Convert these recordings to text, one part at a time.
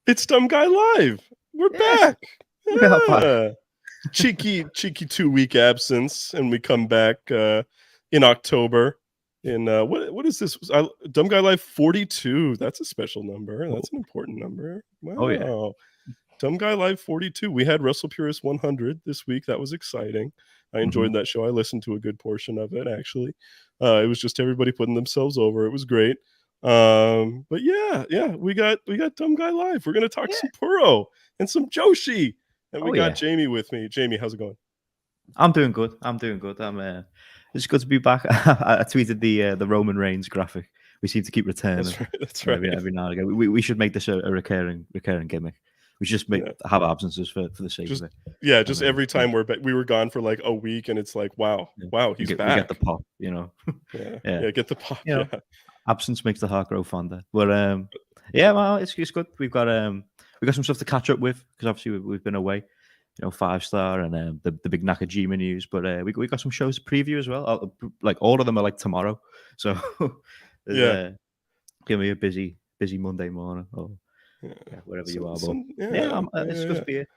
It's Dumb Guy Live. We're back. We are back. Yeah. cheeky 2-week absence, and we come back in October. In what is this? Dumb Guy Live 42. That's a special number. That's an important number. Wow. Oh, yeah. Dumb Guy Live 42. We had Wrestle Purist 100 this week. That was exciting. I enjoyed that show. I listened to a good portion of it, actually. It was just everybody putting themselves over. It was great. But yeah, we got Dumb Guy Live. We're gonna talk some Puro and some Joshi, and we got Jamie with me. Jamie, how's it going? I'm doing good. It's good to be back. I tweeted the Roman Reigns graphic. We seem to keep returning. That's right. Every now and again. We should make this a recurring gimmick. We should just have absences for the sake of it. Yeah, just every time we were gone for like a week, and it's like wow, he's back. We get the pop, you know. yeah, get the pop. Yeah. Absence makes the heart grow fonder. But well, it's good. We got some stuff to catch up with because obviously we've been away. 5-star and the big Nakajima news, but we got some shows to preview as well. Like all of them are like tomorrow, so gonna be a busy Monday morning or wherever you are. But it's good to be here.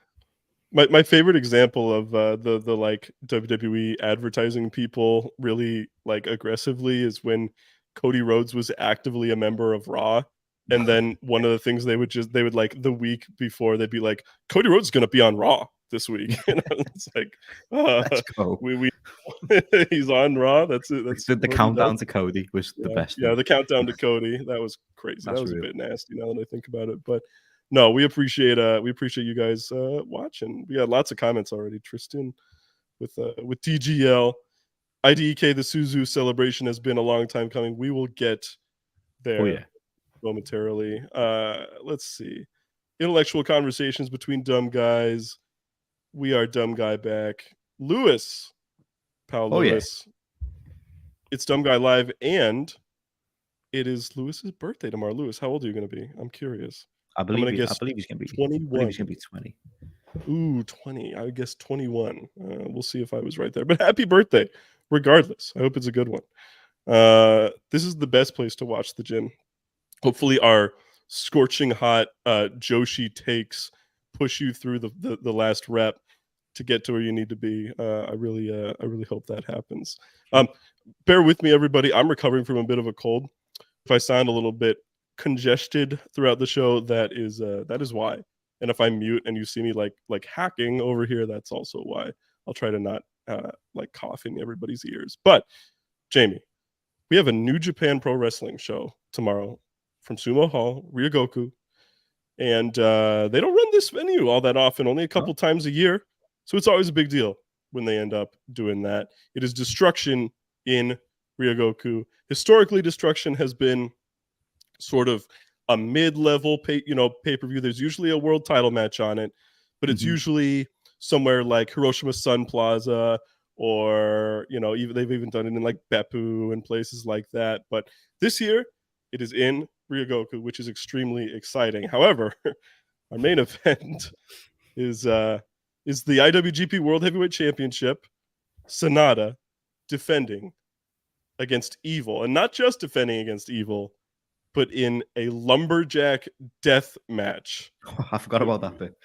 My favorite example of the like WWE advertising people really like aggressively is when Cody Rhodes was actively a member of Raw. And then one of the things they would like the week before, they'd be like, Cody Rhodes is going to be on Raw this week. It's like, let's go. He's on Raw. That's it. That's the countdown to Cody was the best. Yeah, the countdown to Cody. That was crazy. That was a bit nasty now that I think about it. But no, we appreciate you guys watching. We had lots of comments already. Tristan with DGL. IDEK, the Suzu celebration has been a long time coming. We will get there momentarily. Let's see. Intellectual conversations between dumb guys. We are Dumb Guy back. Lewis. Lewis. It's Dumb Guy Live, and it is Lewis's birthday tomorrow. Lewis, how old are you going to be? I'm curious. I believe he's going to be 21. I believe he's going to be 20. Ooh, 20. I guess 21. We'll see if I was right there. But happy birthday, regardless. I hope it's a good one. This is the best place to watch the gym. Hopefully our scorching hot Joshi takes push you through the last rep to get to where you need to be. I really hope that happens. Bear with me, everybody. I'm recovering from a bit of a cold. If I sound a little bit congested throughout the show, that is why. And if I mute and you see me like hacking over here, that's also why. I'll try to not like cough in everybody's ears. But Jamie, we have a New Japan Pro Wrestling show tomorrow from Sumo Hall, Ryogoku. And they don't run this venue all that often, only a couple times a year. So it's always a big deal when they end up doing that. It is Destruction in Ryogoku. Historically, Destruction has been sort of a mid-level pay-per-view. There's usually a world title match on it, but it's usually somewhere like Hiroshima Sun Plaza, or they've even done it in like Beppu and places like that. But this year it is in Ryogoku, which is extremely exciting. However, our main event is the IWGP World Heavyweight Championship. Sonata defending against Evil, and not just defending against Evil, but in a lumberjack death match. Oh, I forgot about that bit.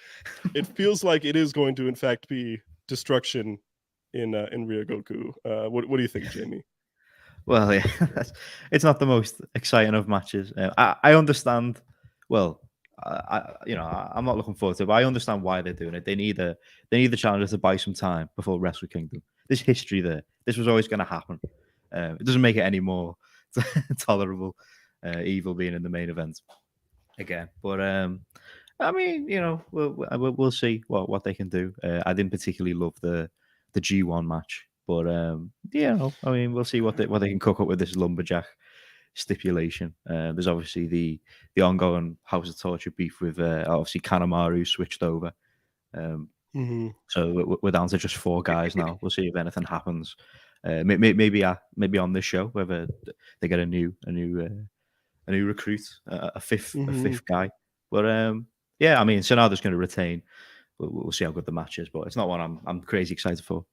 It feels like it is going to, in fact, be Destruction in Ryogoku. What do you think, Jamie? Well, yeah, it's not the most exciting of matches. I understand. Well, I'm not looking forward to it, but I understand why they're doing it. They need the challengers to buy some time before Wrestle Kingdom. There's history there. This was always going to happen. It doesn't make it any more tolerable. Evil being in the main event again, but I mean, we'll see what they can do. I didn't particularly love the G1 match, but I mean, we'll see what they can cook up with this lumberjack stipulation. There's obviously the ongoing House of Torture beef with obviously Kanemaru switched over. So we're down to just 4 guys now. We'll see if anything happens. Maybe on this show, whether they get a new recruit, a fifth guy. But I mean, Sonata's going to retain. We'll see how good the match is, but it's not one I'm crazy excited for.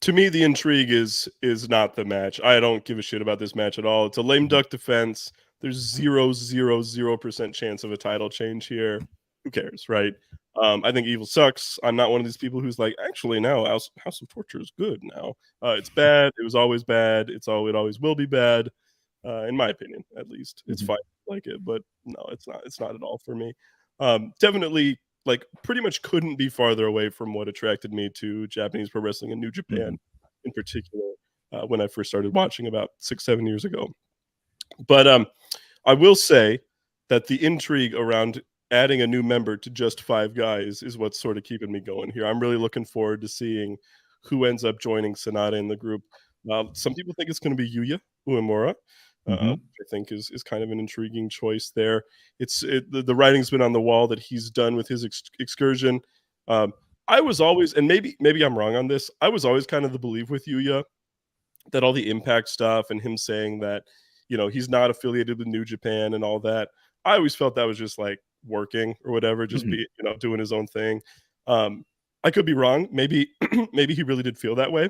To me, the intrigue is not the match. I don't give a shit about this match at all. It's a lame duck defense. there's 0.000% chance of a title change here. Who cares, right? I think Evil sucks. I'm not one of these people who's like, actually, now House of Torture is good now. It's bad. It was always bad. It always will be bad. In my opinion, at least. It's fine, like it, but no, it's not. It's not at all for me. Definitely, like, pretty much couldn't be farther away from what attracted me to Japanese pro wrestling and New Japan, in particular, when I first started watching about 6-7 years ago. But I will say that the intrigue around adding a new member to just 5 guys is what's sort of keeping me going here. I'm really looking forward to seeing who ends up joining Sonata in the group. Some people think it's going to be Yuya Uemura, which I think is kind of an intriguing choice there. The writing's been on the wall that he's done with his excursion. I was always, and maybe I'm wrong on this, I was always kind of the belief with Yuya that all the Impact stuff and him saying that, you know, he's not affiliated with New Japan and all that, I always felt that was just like working or whatever, just be, you know, doing his own thing. I could be wrong. Maybe he really did feel that way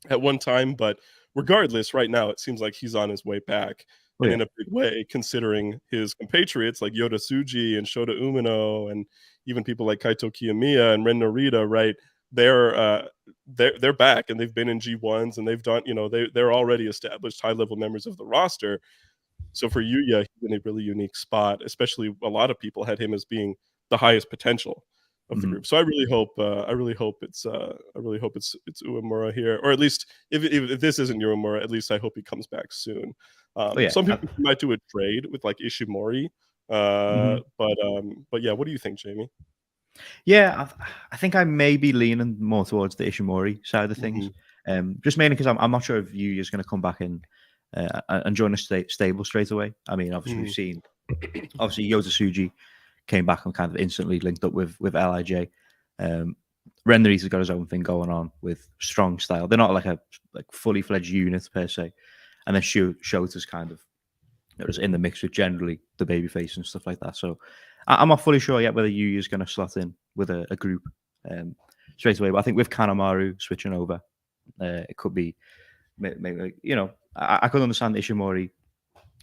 at one time, but regardless, right now it seems like he's on his way back, and in a big way, considering his compatriots like Yota Tsuji and Shota Umino and even people like Kaito Kiyomiya and Ren Narita, right? They're back, and they've been in G1s, and they've done, you know, they're already established high level members of the roster. So for Yuya, he's in a really unique spot, especially a lot of people had him as being the highest potential of the group. So I really hope it's Uemura here, or at least if this isn't Uemura, at least I hope he comes back soon. Some people might do a trade with like Ishimori, but yeah, what do you think, Jamie? Yeah, I think I may be leaning more towards the Ishimori side of things, just mainly because I'm not sure if Yuya's going to come back in and join a stable straight away. I mean, obviously we've seen, obviously Yota Tsuji came back and kind of instantly linked up with LIJ. Ren Narita's got his own thing going on with strong style. They're not like a fully fledged unit per se, and then Shota's kind of, it was in the mix with generally the babyface and stuff like that. So I'm not fully sure yet whether Yuya's going to slot in with a group straight away. But I think with Kanemaru switching over, it could be, maybe, you know, I could understand Ishimori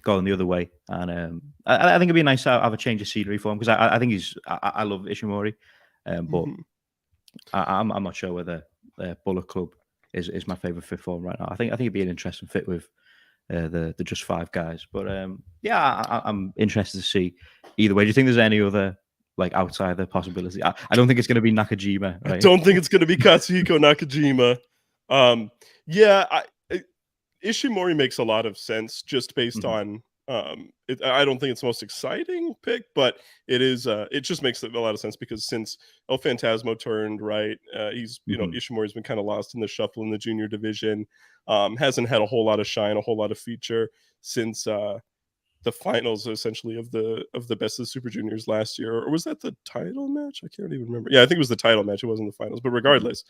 going the other way, and I think it'd be nice to have a change of scenery for him, because I think I love Ishimori, but I'm not sure whether Bullet Club is my favorite fit for him right now. I think it'd be an interesting fit with the just 5 guys, but yeah, I'm interested to see either way. Do you think there's any other like outsider possibility? I don't think it's going to be Nakajima. Right? I don't think it's going to be Katsuhiko Nakajima. Yeah, Ishimori makes a lot of sense just based on I don't think it's the most exciting pick, but it is. It just makes a lot of sense because since El Phantasmo turned, right, he's, you know, Ishimori's been kind of lost in the shuffle in the junior division. Hasn't had a whole lot of shine, a whole lot of feature since the finals essentially of the best of the Super Juniors last year, or was that the title match? I can't even remember. Yeah, I think it was the title match. It wasn't the finals, but regardless,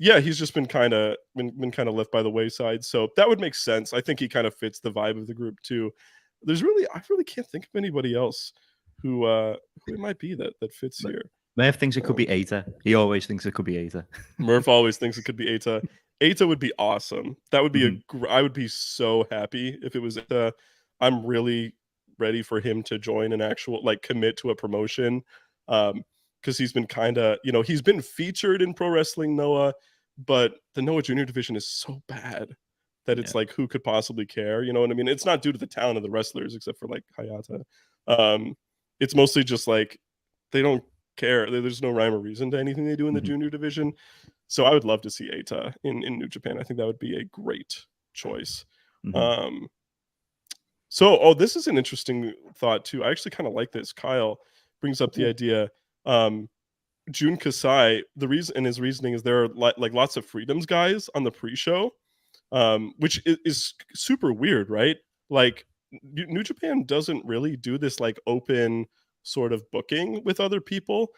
yeah, he's just been kind of left by the wayside. So that would make sense. I think he kind of fits the vibe of the group too. I really can't think of anybody else who it might be that fits here. Murph thinks it could be Eita. He always thinks it could be Eita. Murph always thinks it could be Eita. Eita would be awesome. That would be I would be so happy if it was Eita. I'm really ready for him to join an actual, like, commit to a promotion. Because he's been kind of, you know, he's been featured in Pro Wrestling Noah, but the Noah Junior division is so bad that it's like, who could possibly care? You know what I mean? It's not due to the talent of the wrestlers, except for like Hayata. It's mostly just like they don't care. There's no rhyme or reason to anything they do in the junior division. So I would love to see Eita in New Japan. I think that would be a great choice. So this is an interesting thought too. I actually kind of like this. Kyle brings up the idea. Jun Kasai, his reasoning is there are like lots of Freedoms guys on the pre-show, which is super weird, right? Like New Japan doesn't really do this like open sort of booking with other people,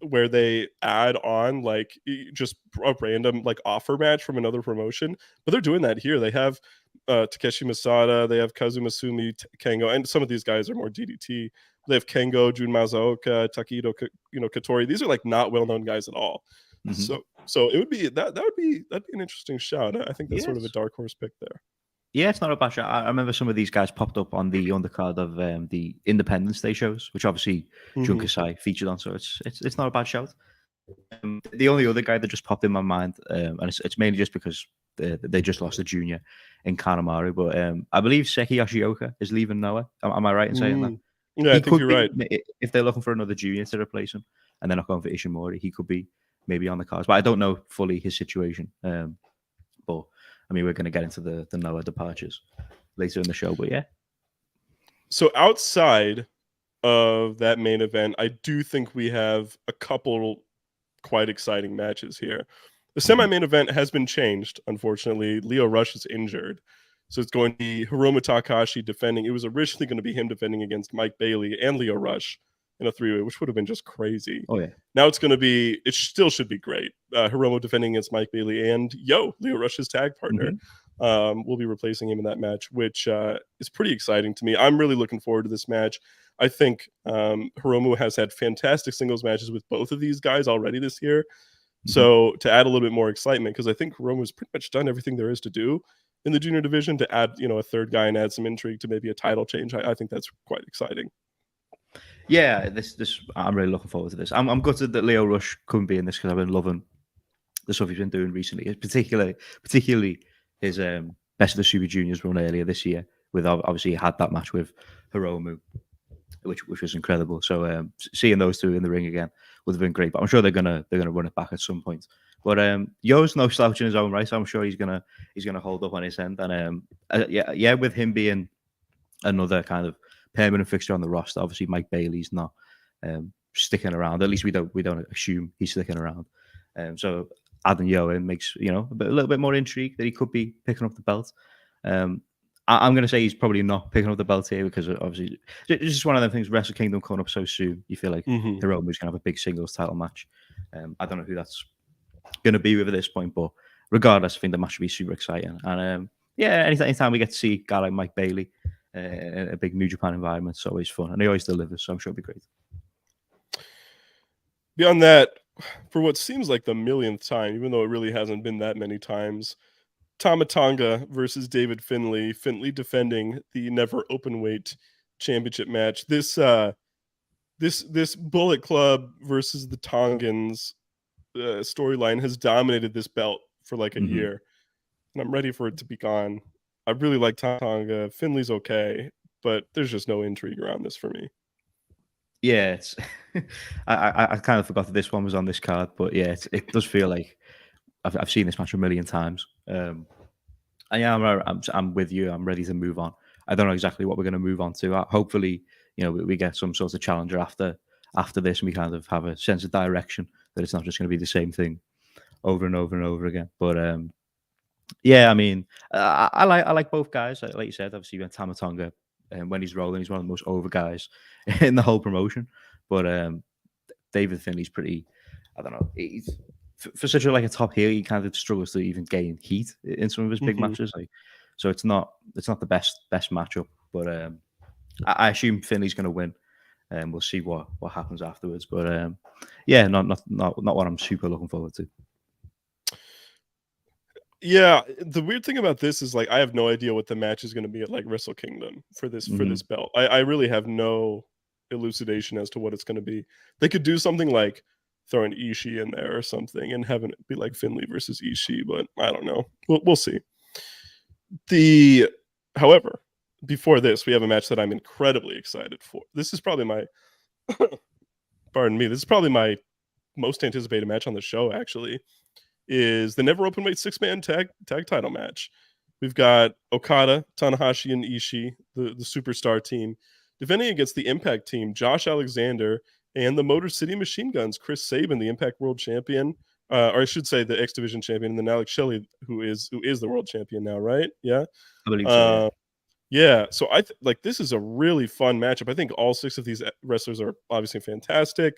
where they add on like just a random like offer match from another promotion, but they're doing that here. They have Takeshi Masada, they have Kazuma Sumi, Kengo, and some of these guys are more DDT. They have Kengo, Jun Masaoka, Takedo, Katori. These are like not well-known guys at all. So it would be that'd be an interesting shout. I think that's sort of a dark horse pick there. Yeah, it's not a bad show. I remember some of these guys popped up on the undercard of the Independence Day shows, which obviously Jun Kasai featured on. So it's not a bad shout. The only other guy that just popped in my mind, and it's mainly just because they just lost a junior in Kanemaru, but I believe Seki Yoshioka is leaving Noah. Am I right in saying that? Yeah, He I think could you're be, right. if they're looking for another junior to replace him, and they're not going for Ishimori, he could be maybe on the cards. But I don't know fully his situation. But I mean, we're going to get into the Noah departures later in the show. But yeah. So outside of that main event, I do think we have a couple quite exciting matches here. The semi-main event has been changed, unfortunately. Leo Rush is injured. So it's going to be Hiromu Takahashi defending. It was originally going to be him defending against Mike Bailey and Leo Rush in a three-way, which would have been just crazy. Oh, yeah. Now it's going to be, it still should be great. Hiromu defending against Mike Bailey and Leo Rush's tag partner. Will be replacing him in that match, which is pretty exciting to me. I'm really looking forward to this match. I think Hiromu has had fantastic singles matches with both of these guys already this year. So to add a little bit more excitement, because I think Hiromu's pretty much done everything there is to do in the junior division, to add, a third guy and add some intrigue to maybe a title change. I think that's quite exciting. Yeah, this I'm really looking forward to this. I'm gutted that Leo Rush couldn't be in this because I've been loving the stuff he's been doing recently, particularly his Best of the Super Juniors run earlier this year. With obviously he had that match with Hiromu, which was incredible. So seeing those two in the ring again would have been great. But I'm sure they're gonna run it back at some point. But Yo's no slouch in his own right. So I'm sure he's gonna hold up on his end. And with him being another kind of permanent fixture on the roster, obviously Mike Bailey's not sticking around. At least we don't assume he's sticking around. So adding Yo in makes a little bit more intrigue that he could be picking up the belt. I'm going to say he's probably not picking up the belt here because obviously it's just one of them things. Wrestle Kingdom coming up so soon, you feel like Hiromu's going to have a big singles title match. I don't know who that's going to be with at this point, but regardless, I think the match will be super exciting. And anytime we get to see a guy like Mike Bailey in a big New Japan environment, it's always fun, and he always delivers. So I'm sure it'll be great. Beyond that, for what seems like the millionth time, even though it really hasn't been that many times, Tama Tonga versus David Finlay. Finlay defending the never openweight championship match. This Bullet Club versus the Tongans storyline has dominated this belt for like a year, and I'm ready for it to be gone. I really like Tonga. Finlay's okay, but there's just no intrigue around this for me. Yeah, it's I kind of forgot that this one was on this card, but yeah, it does feel like I've seen this match a million times. And yeah, I'm with you. I'm ready to move on. I don't know exactly what we're going to move on to. Hopefully, we get some sort of challenger after this, and we kind of have a sense of direction that it's not just going to be the same thing over and over and over again. But yeah, I mean, I like both guys. Like you said, obviously, Tama Tonga, and when he's rolling, he's one of the most over guys in the whole promotion. But David Finlay's pretty. I don't know. He's for such a top heel, he kind of struggles to even gain heat in some of his big matches. So it's not the best matchup. But I assume Finlay's going to win, and we'll see what happens afterwards. But yeah, not what I'm super looking forward to. Yeah, the weird thing about this is I have no idea what the match is going to be at Wrestle Kingdom for this belt. I really have no elucidation as to what it's going to be. They could do something like throwing Ishii in there or something and having it be Finlay versus Ishii, but I don't know. We'll see. However, before this, we have a match that I'm incredibly excited for. This is probably my pardon me. This is probably my most anticipated match on the show, actually. Is the never openweight 6-man tag title match. We've got Okada, Tanahashi, and Ishii, the superstar team, defending against the Impact team, Josh Alexander, and the Motor City Machine Guns, Chris Sabin, the Impact World Champion, or I should say the X Division Champion, and then Alex Shelley, who is the World Champion now, right? Yeah, I believe so. Yeah, so I this is a really fun matchup. I think all 6 of these wrestlers are obviously fantastic.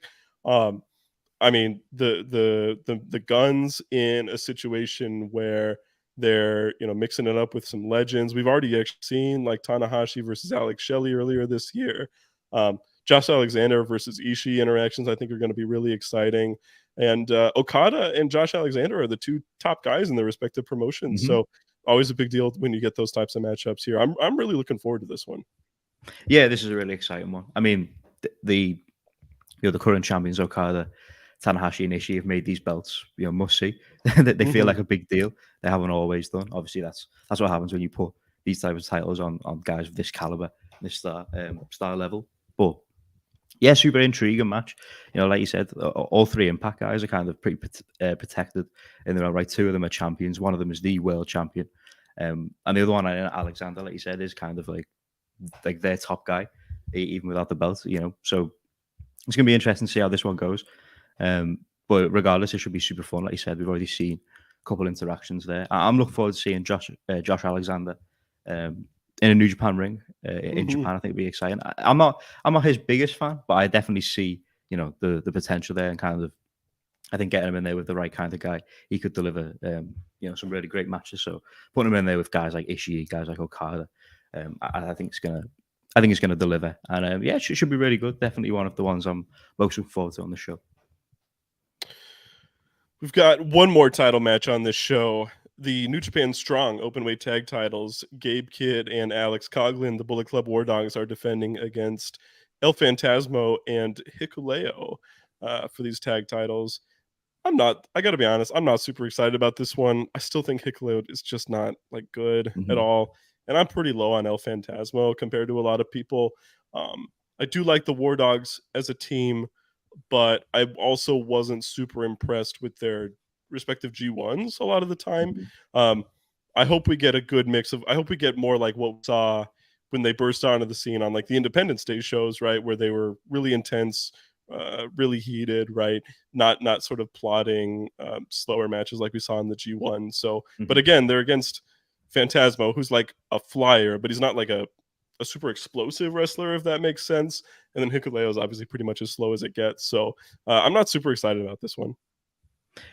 I mean, the Guns in a situation where they're mixing it up with some legends. We've already actually seen Tanahashi versus Alex Shelley earlier this year. Josh Alexander versus Ishii interactions I think are going to be really exciting. And Okada and Josh Alexander are the 2 top guys in their respective promotions. So always a big deal when you get those types of matchups here. I'm really looking forward to this one. Yeah, this is a really exciting one. I mean, the the current champions Okada, Tanahashi, and Ishii have made these belts must see. That they feel like a big deal. They haven't always done. Obviously, that's what happens when you put these types of titles on guys of this caliber, this star level. But yeah, super intriguing match. Like you said, all three Impact guys are kind of pretty protected in their own right. Two of them are champions. One of them is the world champion, and the other one, Alexander, like you said, is kind of like their top guy, even without the belt. So it's going to be interesting to see how this one goes. But regardless, it should be super fun. Like you said, we've already seen a couple interactions there. I'm looking forward to seeing Josh Alexander in a New Japan ring in Japan. I think it'd be exciting. I'm not his biggest fan, but I definitely see the potential there, and kind of I think getting him in there with the right kind of guy, he could deliver some really great matches. So putting him in there with guys like Ishii, guys like Okada, I think it's gonna deliver, and it should be really good. Definitely one of the ones I'm most looking forward to on the show. We've got one more title match on this show. The New Japan Strong Openweight Tag Titles. Gabe Kidd and Alex Coughlin, the Bullet Club War Dogs, are defending against El Phantasmo and Hikuleo for these tag titles. I got to be honest, I'm not super excited about this one. I still think Hikuleo is just not good at all. And I'm pretty low on El Phantasmo compared to a lot of people. I do like the War Dogs as a team, but I also wasn't super impressed with their respective G1s a lot of the time. I hope we get a good mix of, I hope we get more like what we saw when they burst onto the scene on like the Independence Day shows, right? Where they were really intense, really heated, right? Not sort of plotting slower matches like we saw in the G1. So, but again, they're against Phantasmo, who's like a flyer, but he's not like a super explosive wrestler, if that makes sense. And then Hikuleo is obviously pretty much as slow as it gets. So I'm not super excited about this one.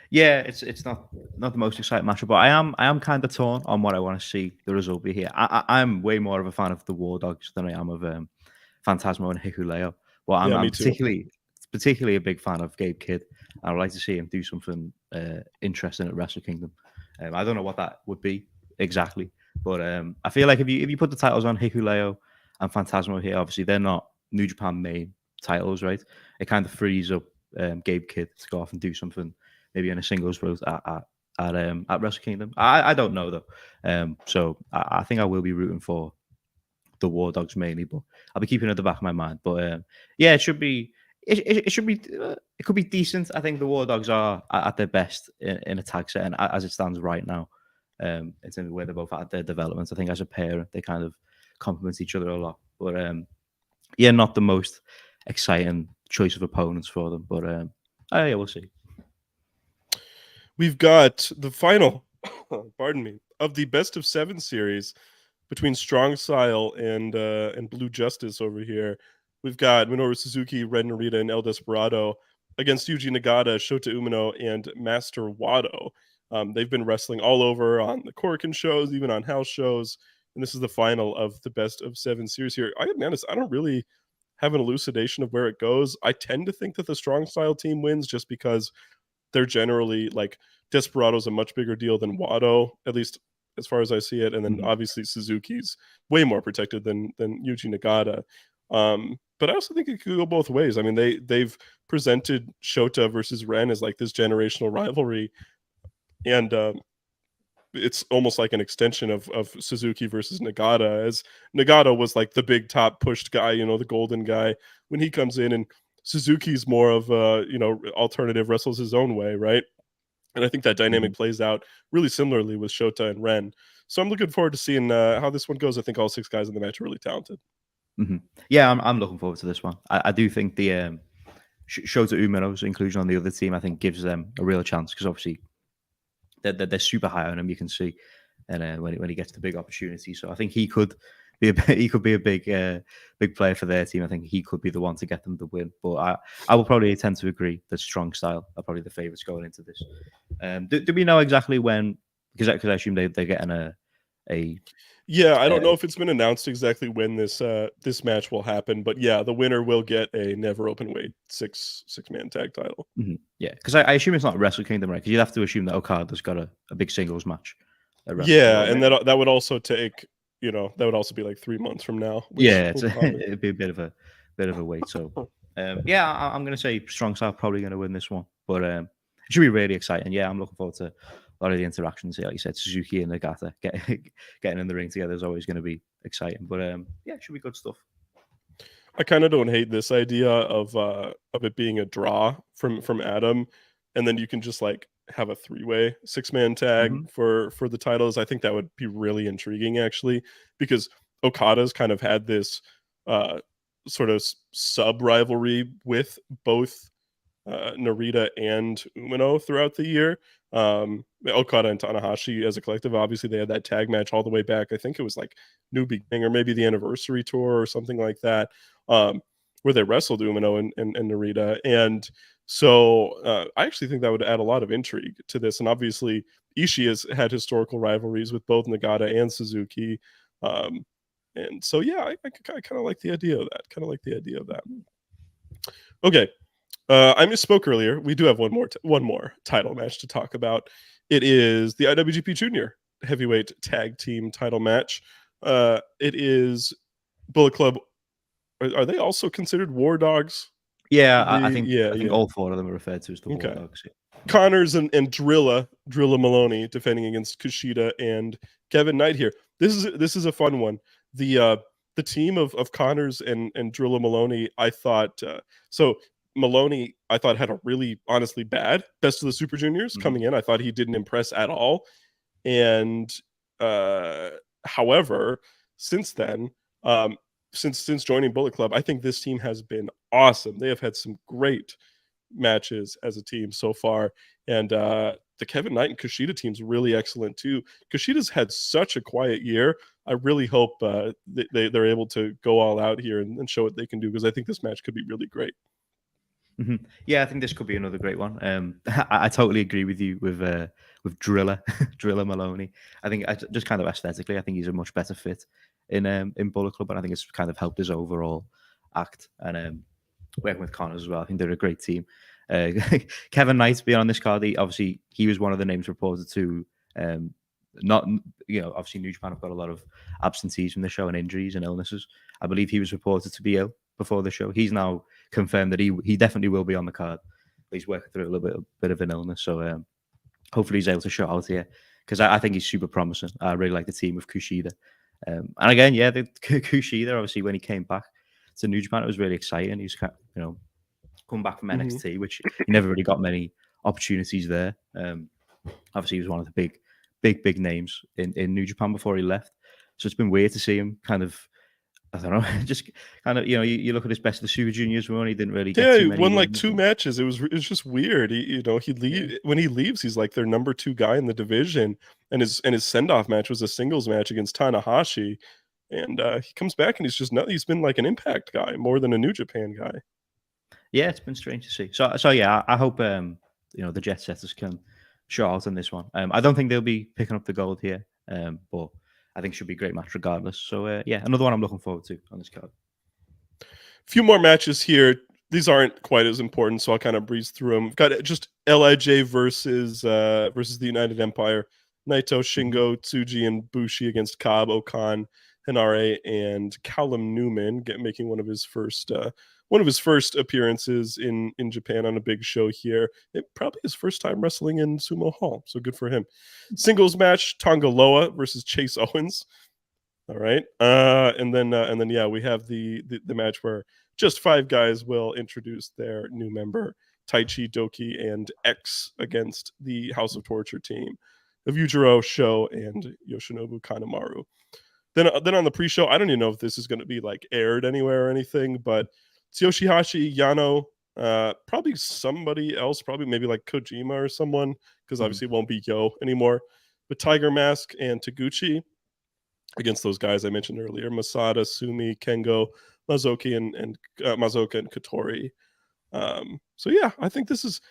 Yeah, it's not the most exciting matchup, but I am kind of torn on what I want to see the result be here. I'm way more of a fan of the War Dogs than I am of Phantasmo and Hikuleo. Well, I'm particularly a big fan of Gabe Kidd. I would like to see him do something interesting at Wrestle Kingdom. I don't know what that would be exactly, but I feel like if you put the titles on Hikuleo and Phantasmo here, obviously they're not New Japan main titles, right? It kind of frees up Gabe Kidd to go off and do something maybe in a singles route at Wrestle Kingdom. I don't know though, so I think I will be rooting for the War Dogs mainly, but I'll be keeping it at the back of my mind. But yeah, it should be. It should be. It could be decent. I think the War Dogs are at their best in a tag set, and as it stands right now, in terms of where they're both at their development. I think as a pair, they kind of complement each other a lot. But yeah, not the most exciting choice of opponents for them. But yeah, we'll see. We've got the final, pardon me, of the best of 7 series between Strong Style and Blue Justice over here. We've got Minoru Suzuki, Red Narita, and El Desperado against Yuji Nagata, Shota Umino, and Master Wato. They've been wrestling all over on the Korakuen shows, even on house shows, and this is the final of the best of 7 series here. I gotta be honest, I don't really have an elucidation of where it goes. I tend to think that the Strong Style team wins just because they're generally like Desperado's a much bigger deal than Wato, at least as far as I see it, and then obviously Suzuki's way more protected than Yuji Nagata. But I also think it could go both ways. I mean, they've presented Shota versus Ren as like this generational rivalry, and it's almost like an extension of Suzuki versus Nagata, as Nagata was like the big top pushed guy, the golden guy. When he comes in, and Suzuki's more of a alternative, wrestles his own way, right? And I think that dynamic plays out really similarly with Shota and Ren. So I'm looking forward to seeing how this one goes. I think all 6 guys in the match are really talented. Yeah, I'm looking forward to this one. I do think the Shota Umino's inclusion on the other team, I think, gives them a real chance, because obviously they're super high on him. You can see, and when he gets the big opportunity, so I think he could be a big player for their team. I think he could be the one to get them the win. But I will probably tend to agree that Strong Style are probably the favourites going into this. Do we know exactly when? Because I assume they're getting a Yeah, I don't know if it's been announced exactly when this match will happen, but yeah, the winner will get a never open weight six-man tag title. Yeah, because I assume it's not Wrestle Kingdom, right? Because you'd have to assume that Okada's got a big singles match Yeah, and that would also take, that would also be like 3 months from now. Which Yeah, probably... it'd be a bit of a wait. So yeah, I'm going to say Strong Style probably going to win this one, but it should be really exciting. Yeah, I'm looking forward to a lot of the interactions. Like you said, Suzuki and Nagata getting in the ring together is always going to be exciting. But yeah, it should be good stuff. I kind of don't hate this idea of it being a draw from Adam, and then you can just like have a 3-way 6-man tag for the titles. I think that would be really intriguing, actually, because Okada's kind of had this sort of sub rivalry with both Narita and Umino throughout the year. Okada and Tanahashi as a collective, obviously they had that tag match all the way back. I think it was like New Beginning or maybe the anniversary tour or something like that, where they wrestled Umino and Narita. And so I actually think that would add a lot of intrigue to this. And obviously Ishii has had historical rivalries with both Nagata and Suzuki. And so, yeah, I kind of like the idea of that. Okay. I misspoke earlier. We do have one more title match to talk about. It is the IWGP Junior Heavyweight Tag Team title match. It is Bullet Club. Are they also considered War Dogs? Yeah, I think all 4 of them are referred to as the War Dogs. Yeah. Connors and Drilla Maloney defending against Kushida and Kevin Knight here. This is a fun one. The team of Connors and Drilla Maloney, I thought so. Maloney, I thought, had a really, honestly, bad Best of the Super Juniors coming in. I thought he didn't impress at all. And however, since then, since joining Bullet Club, I think this team has been awesome. They have had some great matches as a team so far. And the Kevin Knight and Kushida team's really excellent too. Kushida's had such a quiet year. I really hope they're able to go all out here and show what they can do, because I think this match could be really great. Yeah, I think this could be another great one. I totally agree with you with Drilla Maloney. I think just kind of aesthetically, I think he's a much better fit in Bullet Club, and I think it's kind of helped his overall act. And working with Connors as well, I think they're a great team. Kevin Knight being on this card, he was one of the names reported to. Not, obviously New Japan have got a lot of absentees from the show and injuries and illnesses. I believe he was reported to be ill before the show. He's now confirmed that he definitely will be on the card, but he's working through a little bit of an illness. So hopefully he's able to show out here, because I think he's super promising. I really like the team of Kushida. And again, yeah, the Kushida, obviously, when he came back to New Japan, it was really exciting. He's come back from NXT, which he never really got many opportunities there. Obviously, he was one of the big names in New Japan before he left. So it's been weird to see him kind of, I don't know, just kind of, you look at his Best of the Super Juniors run, he didn't really get too many. He won like 2 matches. It was just weird. When he leaves, he's like their number 2 guy in the division, and his send-off match was a singles match against Tanahashi, and he comes back and he's been like an Impact guy more than a New Japan guy. Yeah, it's been strange to see. So yeah, I hope the Jet Setters can show out on this one. I don't think they'll be picking up the gold here, but I think it should be a great match regardless. So yeah, another one I'm looking forward to on this card. A few more matches here. These aren't quite as important, so I'll kind of breeze through them. Got just LIJ versus the United Empire. Naito, Shingo, Tsuji, and Bushi against Cobb, Okan, Henare, and Callum Newman, making one of his first appearances in Japan on a big show here. It probably his first time wrestling in Sumo Hall, so good for him. Singles match: Tonga Loa versus Chase Owens. All right, and then yeah, we have the match where just 5 guys will introduce their new member, Taichi, Doki, and X, against the House of Torture team of Yujiro, Sho, and Yoshinobu Kanemaru. Then on the pre-show, I don't even know if this is going to be like aired anywhere or anything, but it's Yoshihashi, Yano, probably somebody else, probably maybe like Kojima or someone, because obviously it won't be Yo anymore. But Tiger Mask and Taguchi against those guys I mentioned earlier: Masada, Sumi, Kengo, Mazoki, and Mazoka and Katori. So yeah, I think this is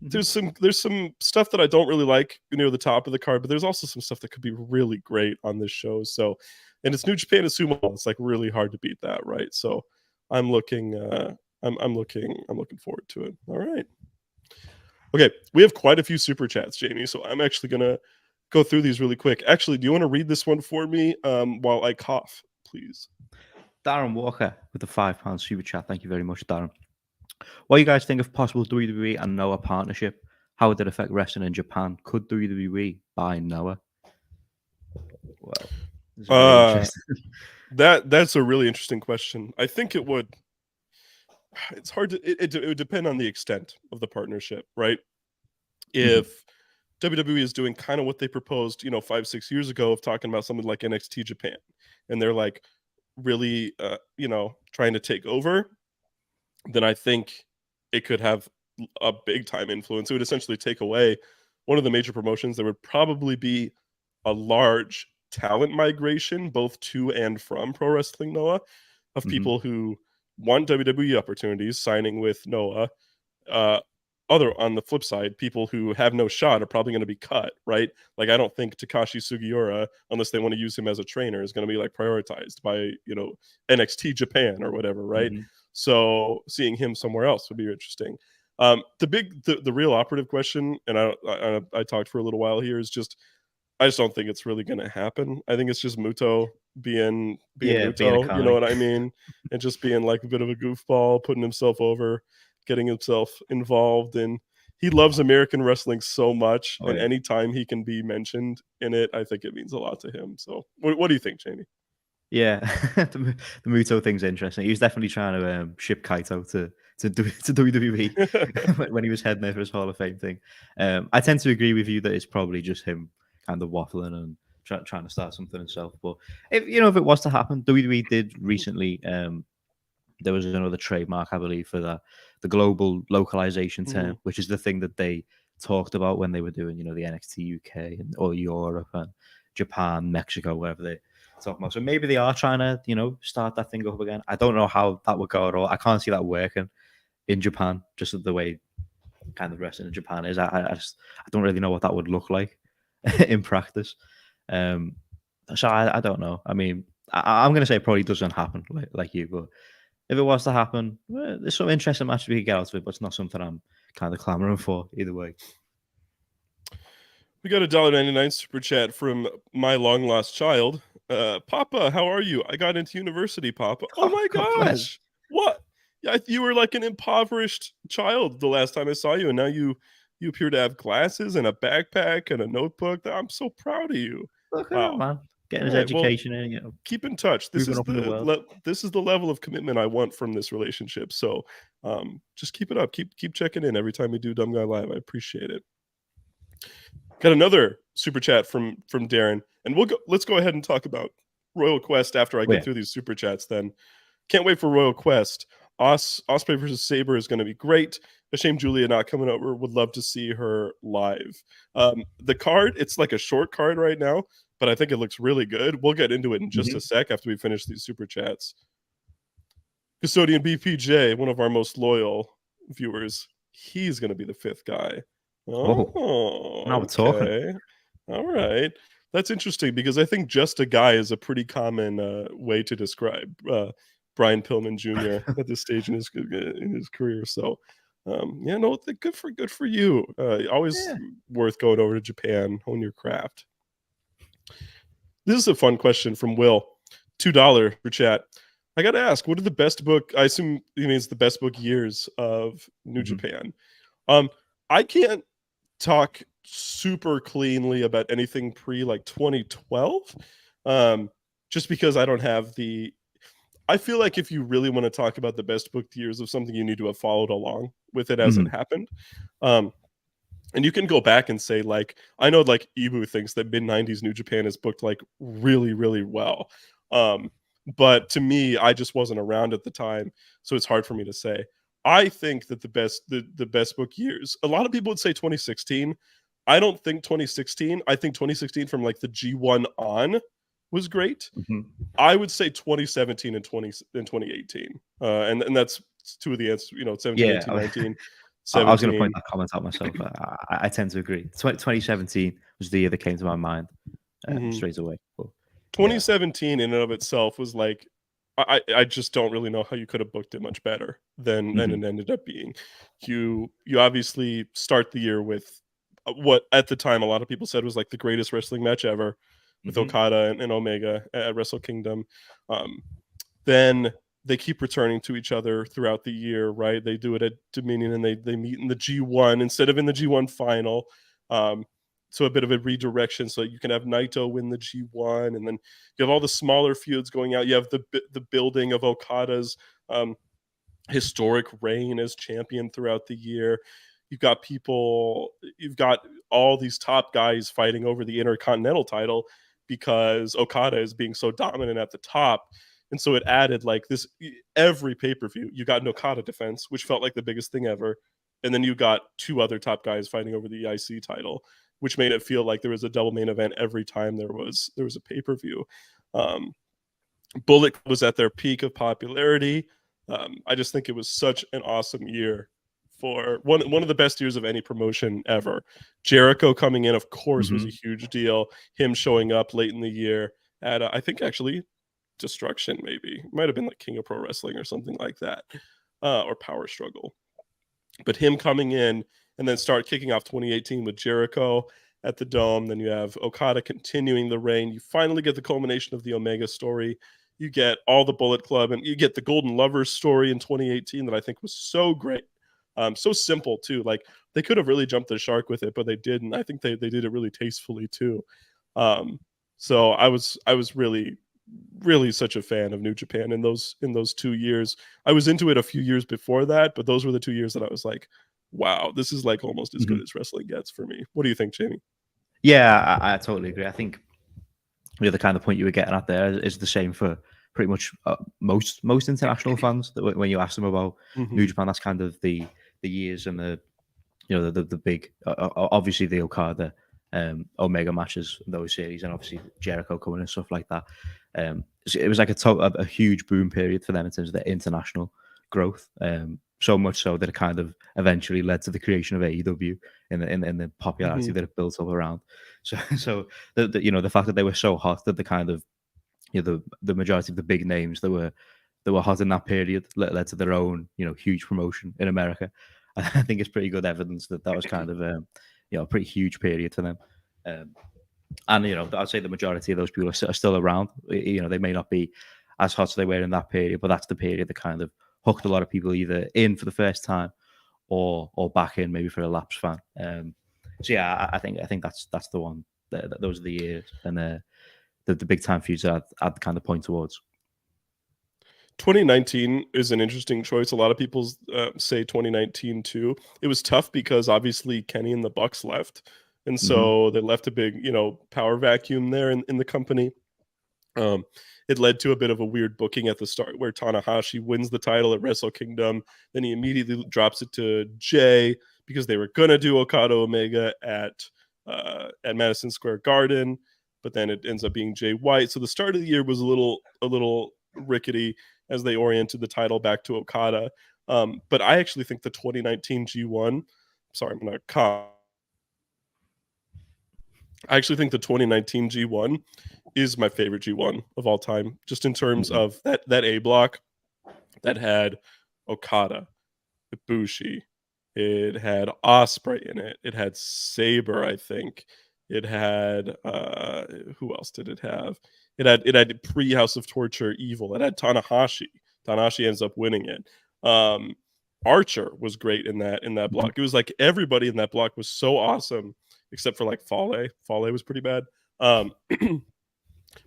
there's some stuff that I don't really like near the top of the card, but there's also some stuff that could be really great on this show. So, and it's New Japan and Sumo. It's like really hard to beat that, right? So I'm looking forward to it. All right. Okay, we have quite a few super chats, Jamie. So I'm actually gonna go through these really quick. Actually, do you want to read this one for me while I cough, please? Darren Walker with the £5 super chat. Thank you very much, Darren. What do you guys think of possible WWE and Noah partnership? How would it affect wrestling in Japan? Could WWE buy Noah? Well, this is really interesting. That's a really interesting question. I think it would. It's hard to. It would depend on the extent of the partnership, right? If WWE is doing kind of what they proposed, 5-6 years ago of talking about something like NXT Japan, and they're like really, trying to take over, then I think it could have a big time influence. It would essentially take away one of the major promotions. There would probably be a large talent migration, both to and from Pro Wrestling Noah, of people who want WWE opportunities, signing with Noah. Other on the flip side, people who have no shot are probably going to be cut, right? Like I don't think Takashi Sugiura, unless they want to use him as a trainer, is going to be like prioritized by NXT Japan or whatever, right? So seeing him somewhere else would be interesting. The real operative question, and I talked for a little while here, is just I just don't think it's really going to happen. I think it's just Muto being Muto, you know what I mean, and just being like a bit of a goofball, putting himself over, getting himself involved, and he loves American wrestling so much, and anytime he can be mentioned in it, I think it means a lot to him. So, what do you think, Jamie? Yeah, the Muto thing's interesting. He was definitely trying to ship Kaito to WWE when he was heading there for his Hall of Fame thing. I tend to agree with you that it's probably just him kind of waffling and trying to start something himself. But if it was to happen, WWE did recently. There was another trademark, I believe, for the global localization term, which is the thing that they talked about when they were doing, the NXT UK or Europe and Japan, Mexico, wherever they talk about. So maybe they are trying to, start that thing up again. I don't know how that would go at all. I can't see that working in Japan, just the way kind of wrestling in Japan is. I don't really know what that would look like in practice. So I don't know. I mean, I'm going to say it probably doesn't happen like you, but if it was to happen, there's some interesting matches we could get out of it, but it's not something I'm kind of clamoring for either way. We got a $1.99 super chat from my long lost child. Papa, how are you? I got into university, Papa. Oh my gosh. What? Yeah, you were like an impoverished child the last time I saw you, and now you appear to have glasses and a backpack and a notebook. I'm so proud of you. Look at that, man. Getting his education in, keep in touch. This is the level of commitment I want from this relationship. So just keep it up. Keep checking in every time we do Dumb Guy Live. I appreciate it. Got another super chat from Darren, and let's go ahead and talk about Royal Quest after I get through these super chats. Then can't wait for Royal Quest. Osprey versus Saber is going to be great. A shame Julia not coming over. Would love to see her live. The card, it's like a short card right now, but I think it looks really good. We'll get into it in just a sec after we finish these super chats. Custodian BPJ, one of our most loyal viewers, he's going to be the fifth guy. Oh, now we're talking. All right. That's interesting because I think just a guy is a pretty common way to describe Brian Pillman Jr. at this stage in his career. So, good for you. Always worth going over to Japan, hone your craft. This is a fun question from Will. $2 for chat. I got to ask, what are the best book? I assume he means the best book years of New Japan. I can't talk super cleanly about anything pre like 2012, just because I don't have I feel like if you really want to talk about the best booked years of something, you need to have followed along with it as it happened. And you can go back and say, like, I know like Ibu thinks that mid-90s New Japan is booked like really, really well. But to me, I just wasn't around at the time, so it's hard for me to say. I think that the best book years, a lot of people would say 2016. I don't think 2016. I think 2016 from like the G1 on was great. I would say 2017 and 2018. And that's two of the answers, 17, 18, 19. 17. I was going to point that comment out myself. I tend to agree. 2017 was the year that came to my mind straight away. But, 2017 in and of itself was like, I just don't really know how you could have booked it much better than it ended up being. You obviously start the year with what at the time a lot of people said was like the greatest wrestling match ever, with Okada and Omega at Wrestle Kingdom. Then they keep returning to each other throughout the year, right? They do it at Dominion, and they meet in the G1 instead of in the G1 final. So a bit of a redirection, so you can have Naito win the G1, and then you have all the smaller feuds going out. You have the building of Okada's historic reign as champion throughout the year. You've got all these top guys fighting over the Intercontinental title because Okada is being so dominant at the top. And so it added like this, every pay-per-view, you got an Okada defense, which felt like the biggest thing ever. And then you got two other top guys fighting over the IC title, which made it feel like there was a double main event every time there was a pay-per-view. Bullet was at their peak of popularity. I just think it was such an awesome year, for one of the best years of any promotion ever. Jericho coming in, of course, was a huge deal. Him showing up late in the year at I think actually Destruction, maybe it might have been like King of Pro Wrestling or something like that, or Power Struggle. But him coming in and then start kicking off 2018 with Jericho at the Dome. Then you have Okada continuing the reign. You finally get the culmination of the Omega story. You get all the Bullet Club, and you get the Golden Lovers story in 2018 that I think was so great. So simple too. Like they could have really jumped the shark with it, but they didn't. I think they did it really tastefully too. So I was really such a fan of New Japan in those 2 years. I was into it a few years before that, but those were the 2 years that I was like, wow, this is like almost as good as wrestling gets for me. What do you think, Jamie? Yeah, I totally agree. I think the kind of point you were getting at there is the same for pretty much most international fans. That when you ask them about New Japan, that's kind of the years and the big, obviously the Okada, Omega matches, those series, and obviously Jericho coming and stuff like that. It was like a huge boom period for them in terms of their international growth. So much so that it kind of eventually led to the creation of AEW in the popularity that it built up around. So the fact that they were so hot that the kind of the majority of the big names that were hot in that period led to their own huge promotion in America. I think it's pretty good evidence that was kind of a pretty huge period for them. And I'd say the majority of those people are still around. They may not be as hot as they were in that period, but that's the period that kind of hooked a lot of people either in for the first time or back in maybe for a lapsed fan. So yeah, I think that's the one. Those are the years, and the big time feuds I'd kind of point towards. 2019 is an interesting choice. A lot of people say 2019 too. It was tough because obviously Kenny and the Bucks left, and so they left a big power vacuum there in the company. It led to a bit of a weird booking at the start where Tanahashi wins the title at Wrestle Kingdom. Then he immediately drops it to Jay because they were going to do Okada Omega at Madison Square Garden, but then it ends up being Jay White. So the start of the year was a little rickety as they oriented the title back to Okada. But I actually think the 2019 G1, sorry, I'm going to cough. I actually think the 2019 G1 is my favorite G1 of all time, just in terms of that A block that had Okada, Ibushi, it had Ospreay in it, it had Sabre, I think, it had who else did it have? It had pre-House of Torture Evil. It had Tanahashi. Tanahashi ends up winning it. Archer was great in that block. It was like everybody in that block was so awesome, except for like Fale. Fale was pretty bad.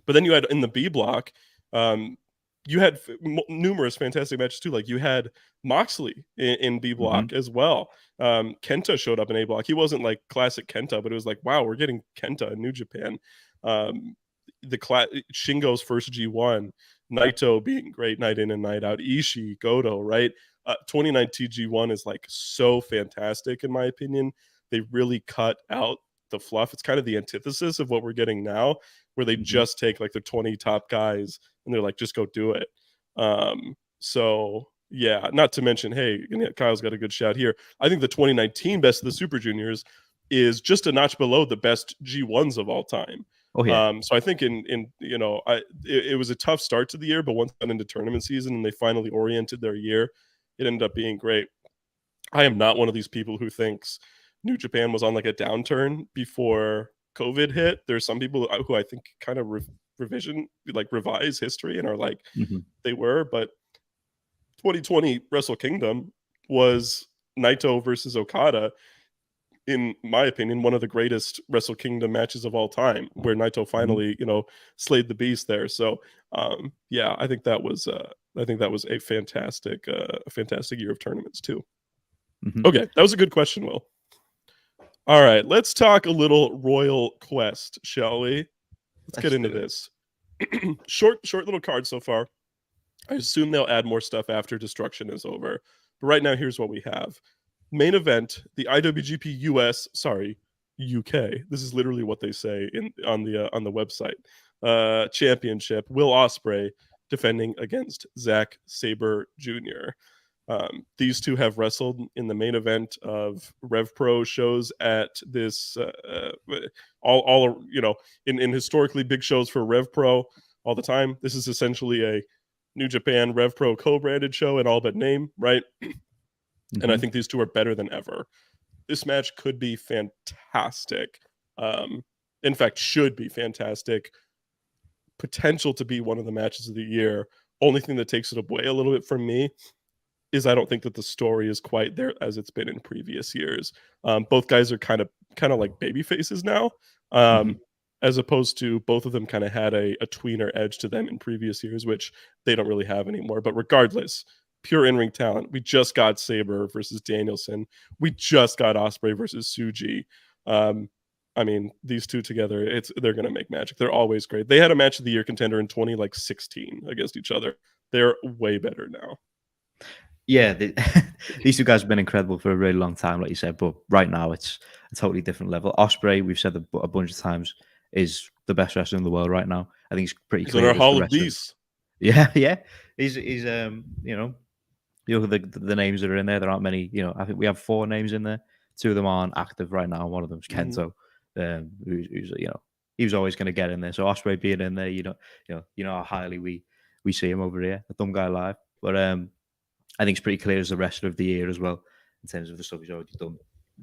But then you had in the B block, you had numerous fantastic matches too. Like you had Moxley in B block as well. Kenta showed up in A block. He wasn't like classic Kenta, but it was like, wow, we're getting Kenta in New Japan. Shingo's first G1, Naito being great night in and night out, Ishii, Goto, right? 2019 G1 is like so fantastic in my opinion. They really cut out the fluff. It's kind of the antithesis of what we're getting now, where they just take like the 20 top guys and they're like, just go do it. So yeah, not to mention, hey, Kyle's got a good shout here. I think the 2019 Best of the Super Juniors is just a notch below the best G1s of all time. Oh yeah. So I think it was a tough start to the year, but once got into tournament season and they finally oriented their year, it ended up being great. I am not one of these people who thinks New Japan was on like a downturn before COVID hit. There's some people who I think kind of revise history and are like they were, but 2020 Wrestle Kingdom was Naito versus Okada, in my opinion, one of the greatest Wrestle Kingdom matches of all time, where Naito finally, slayed the beast there. So, yeah, I think that was a fantastic year of tournaments too. Okay, that was a good question, Will. All right, let's talk a little Royal Quest, shall we? Let's get into this. short little card so far. I assume they'll add more stuff after Destruction is over. But right now, here's what we have. Main event, the IWGP US, UK. This is literally what they say on the website. Championship, Will Ospreay defending against Zack Sabre Jr. These two have wrestled in the main event of Rev Pro shows at this in historically big shows for Rev Pro all the time. This is essentially a New Japan Rev Pro co-branded show in all but name, right? And I think these two are better than ever. This match could be fantastic. In fact, should be fantastic. Potential to be one of the matches of the year. Only thing that takes it away a little bit from me is I don't think that the story is quite there as it's been in previous years. Both guys are kind of like baby faces now, as opposed to both of them kind of had a tweener edge to them in previous years, which they don't really have anymore. But regardless, pure in-ring talent. We just got Sabre versus Danielson. We just got Ospreay versus Tsuji. I mean, these two together, they're going to make magic. They're always great. They had a match of the year contender in 2016 against each other. They're way better now. Yeah, these two guys have been incredible for a really long time, like you said, but right now it's a totally different level. Ospreay, we've said a bunch of times, is the best wrestler in the world right now. I think he's pretty clear. He's in our Hall of Beasts. Yeah. He's you look at the names that are in there. There aren't many. I think we have 4 names in there. 2 of them aren't active right now. One of them's Kento, who's he was always going to get in there. So Ospreay being in there, you know how highly we see him over here, the Thumb Guy Live. But I think it's pretty clear as the wrestler of the year as well, in terms of the stuff he's already done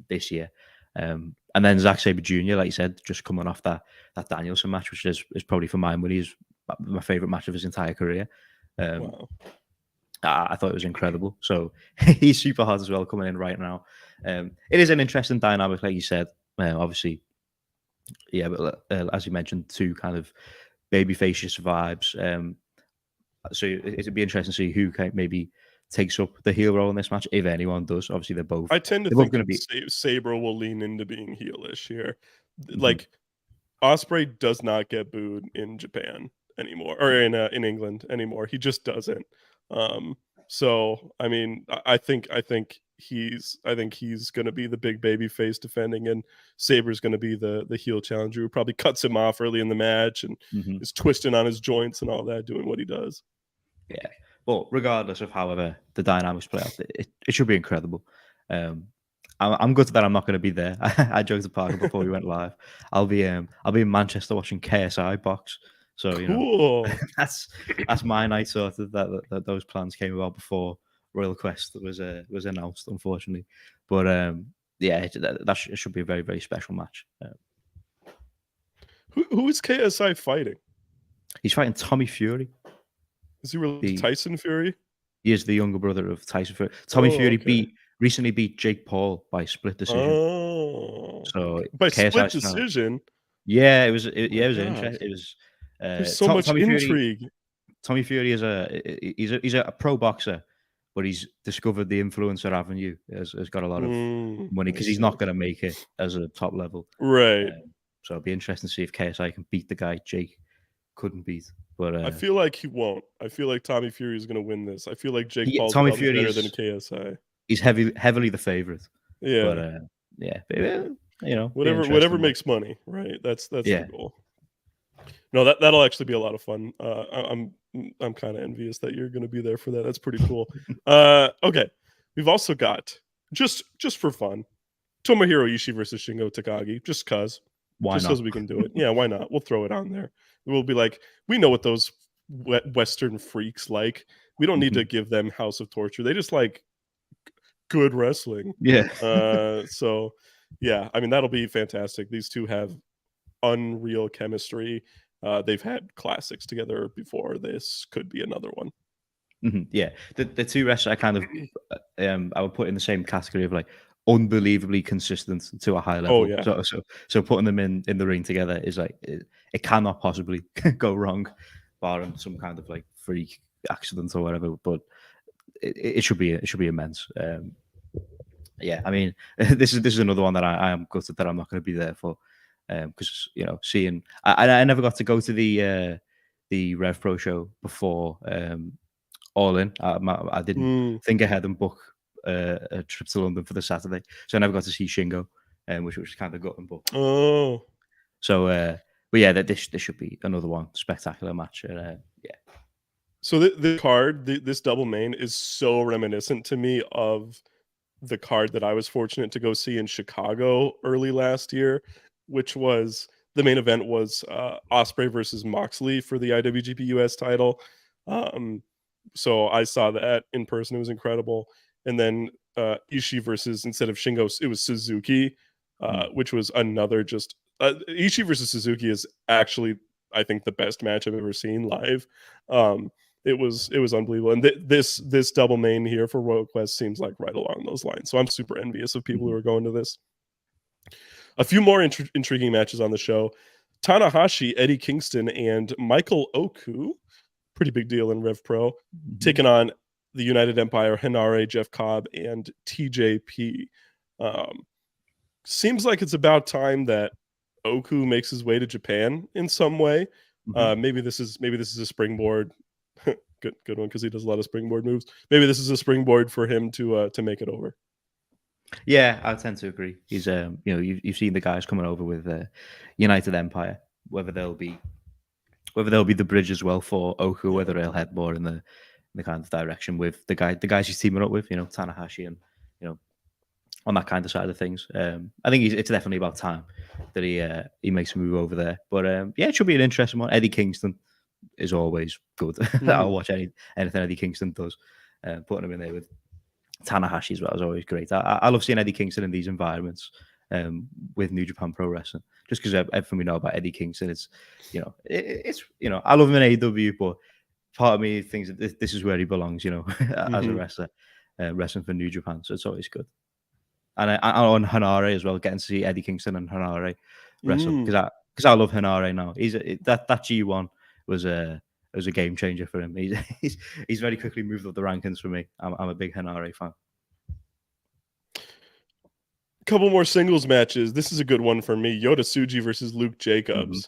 this year. And then Zack Sabre Jr., like you said, just coming off that Danielson match, which is probably for my money is my favorite match of his entire career. Wow. I thought it was incredible. So he's super hot as well coming in right now. It is an interesting dynamic, like you said. Obviously, yeah, but as you mentioned, 2 kind of babyfacious vibes. So it'd be interesting to see who maybe takes up the heel role in this match, if anyone does. Obviously, they're both. I tend to think that Sabre will lean into being heelish here. Like, Ospreay does not get booed in Japan anymore, or in England anymore. He just doesn't. So I mean, I think he's going to be the big baby face defending, and Sabre's going to be the heel challenger who probably cuts him off early in the match and is twisting on his joints and all that, doing what he does. Yeah. Well, regardless of however the dynamics play out, it should be incredible. I'm good that I'm not going to be there. I joked to Parker before we went live. I'll be in Manchester watching KSI box. So cool. That's my night sorted. That those plans came about before Royal Quest was announced, unfortunately. But yeah, that should be a very, very special match. Who is KSI fighting? He's fighting Tommy Fury. Is he really Tyson Fury? He is the younger brother of Tyson Fury. Tommy Fury recently beat Jake Paul by split decision. Oh, so by split decision. Yeah, it was interesting. It was. There's so much intrigue. Tommy Fury is he's a pro boxer, but he's discovered the influencer avenue. Has got a lot of money because he's not going to make it as a top level. Right. So it'll be interesting to see if KSI can beat the guy Jake couldn't beat. But I feel like he won't. I feel like Tommy Fury is going to win this. I feel like Jake Paul's Tommy Fury better than KSI. He's heavily the favorite. Yeah. But whatever makes money, right? That's the goal. No, that'll actually be a lot of fun. I'm kind of envious that you're going to be there for that. That's pretty cool. Okay, we've also got just for fun, Tomohiro Ishii versus Shingo Takagi. Just cause we can do it. Yeah, why not? We'll throw it on there. We'll be like, we know what those Western freaks like. We don't need to give them House of Torture. They just like good wrestling. Yeah. So Yeah, I mean, that'll be fantastic. These two have unreal chemistry. They've had classics together before. This could be another one. Yeah, the two wrestlers I kind of I would put in the same category of like unbelievably consistent to a high Oh level. yeah. So putting them in the ring together is like it cannot possibly go wrong, barring some kind of like freak accident or whatever. But it should be immense. Yeah, I mean, this is another one that I am gutted that I'm not going to be there for, because seeing I never got to go to the Rev Pro show before All In. I didn't Mm. think ahead and book a trip to London for the Saturday, so I never got to see Shingo, which was kind of gutting. But Oh. so, but yeah, that this should be another one spectacular match. Yeah. So the card, this double main is so reminiscent to me of the card that I was fortunate to go see in Chicago early last year, which was the main event was Osprey versus Moxley for the IWGP US title. So I saw that in person. It was incredible. And then Ishii versus, instead of Shingo, it was Suzuki, Mm. which was another just Ishii versus Suzuki is actually, I think, the best match I've ever seen live. It was unbelievable, and this double main here for Royal Quest seems like right along those lines. So I'm super envious of people who are going to this. A few more intriguing matches on the show: Tanahashi, Eddie Kingston, and Michael Oku. Pretty big deal in Rev Pro, taking on the United Empire, Hinare, Jeff Cobb, and TJP. Seems like it's about time that Oku makes his way to Japan in some way. Maybe this is a springboard. good one, because he does a lot of springboard moves. Maybe this is a springboard for him to make it over. Yeah, I tend to agree. He's you've seen the guys coming over with United Empire, whether they'll be the bridge as well for Oku, whether they'll head more in the kind of direction with the guys he's teaming up with, Tanahashi, and on that kind of side of things. I think it's definitely about time that he makes a move over there. But yeah, it should be an interesting one. Eddie Kingston is always good. I'll watch anything Eddie Kingston does. Putting him in there with Tanahashi as well is always great. I love seeing Eddie Kingston in these environments with New Japan Pro Wrestling, just because everything we know about Eddie Kingston is, I love him in AEW, but part of me thinks that this is where he belongs, as a wrestler, wrestling for New Japan. So it's always good. And on Hinare as well, getting to see Eddie Kingston and Hinare wrestle, because I love Hinare now. That G1 was a game changer for him. He's very quickly moved up the rankings for me. I'm a big Hinare fan. Couple more singles matches. This is a good one for me. Yota Tsuji versus Luke Jacobs.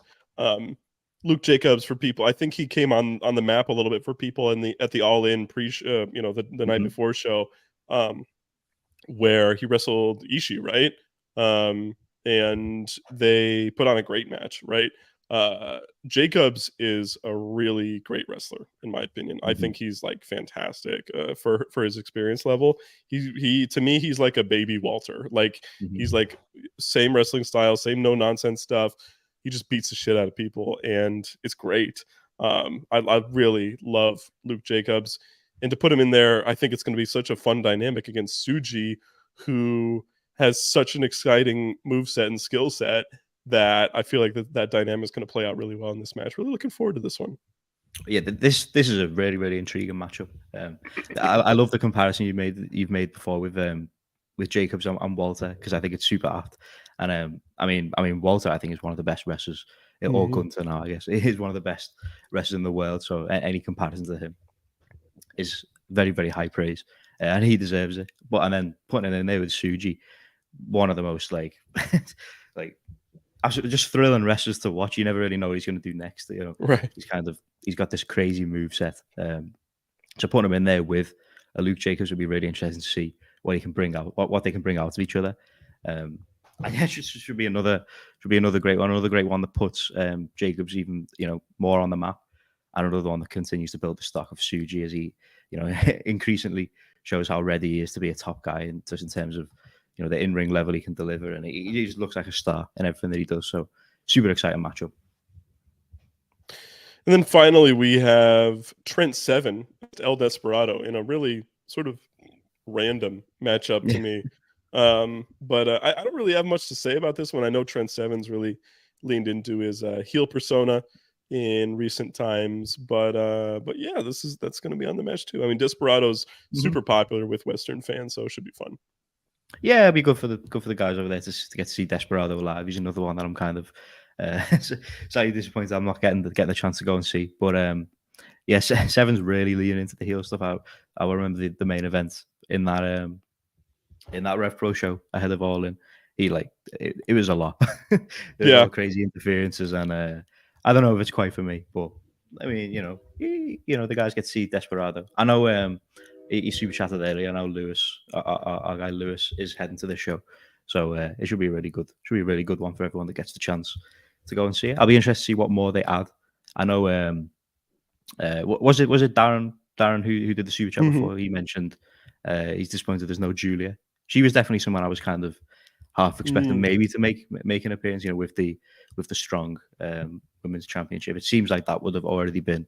Luke Jacobs, for people, I think he came on the map a little bit for people at the All In the night before show, where he wrestled Ishii, right? And they put on a great match, right? Jacobs is a really great wrestler, in my opinion. I think he's like fantastic for his experience level. He to me, he's like a baby Walter. Like he's like same wrestling style, same no nonsense stuff. He just beats the shit out of people, and it's great. I really love Luke Jacobs, and to put him in there, I think it's going to be such a fun dynamic against Tsuji, who has such an exciting moveset and skill set, that I feel like that dynamic is going to play out really well in this match. Really looking forward to this one. Yeah, this is a really, really intriguing matchup. I love the comparison you've made before with Jacobs and Walter, because I think it's super apt. And I mean Walter, I think, is one of the best wrestlers, or Gunter now, I guess. He is one of the best wrestlers in the world. So any comparison to him is very, very high praise, and he deserves it. And then putting it in there with Tsuji, one of the most like just thrilling wrestlers to watch. You never really know what he's going to do next. Right. He's got this crazy move set. So putting him in there with Luke Jacobs would be really interesting to see what he can bring out, what they can bring out of each other. I guess it should be another great one, that puts Jacobs even more on the map, and another one that continues to build the stock of Tsuji as he increasingly shows how ready he is to be a top guy, and just in terms of the in-ring level he can deliver, and he just looks like a star in everything that he does. So super exciting matchup. And then finally we have Trent Seven, El Desperado, in a really sort of random matchup to me. But I don't really have much to say about this one. I know Trent Seven's really leaned into his heel persona in recent times, but yeah, that's going to be on the mesh too. I mean, Desperado's super popular with Western fans, so it should be fun. Yeah, it'd be good for the guys over there to get to see Desperado live. He's another one that I'm kind of slightly disappointed I'm not getting the chance to go and see. But yeah, Seven's really leaning into the heel stuff. I remember the main event in that Rev Pro show ahead of All In. He it was a lot. There was Yeah, all crazy interferences, and I don't know if it's quite for me, but I mean, the guys get to see Desperado. I know he super chatted earlier. I know Lewis, our guy Lewis, is heading to this show, so it should be really good. Should be a really good one for everyone that gets the chance to go and see it. I'll be interested to see what more they add. I know. Was it Darren who did the super chat before? He mentioned he's disappointed there's no Julia. She was definitely someone I was kind of half expecting maybe to make an appearance. With the strong women's championship, it seems like that would have already been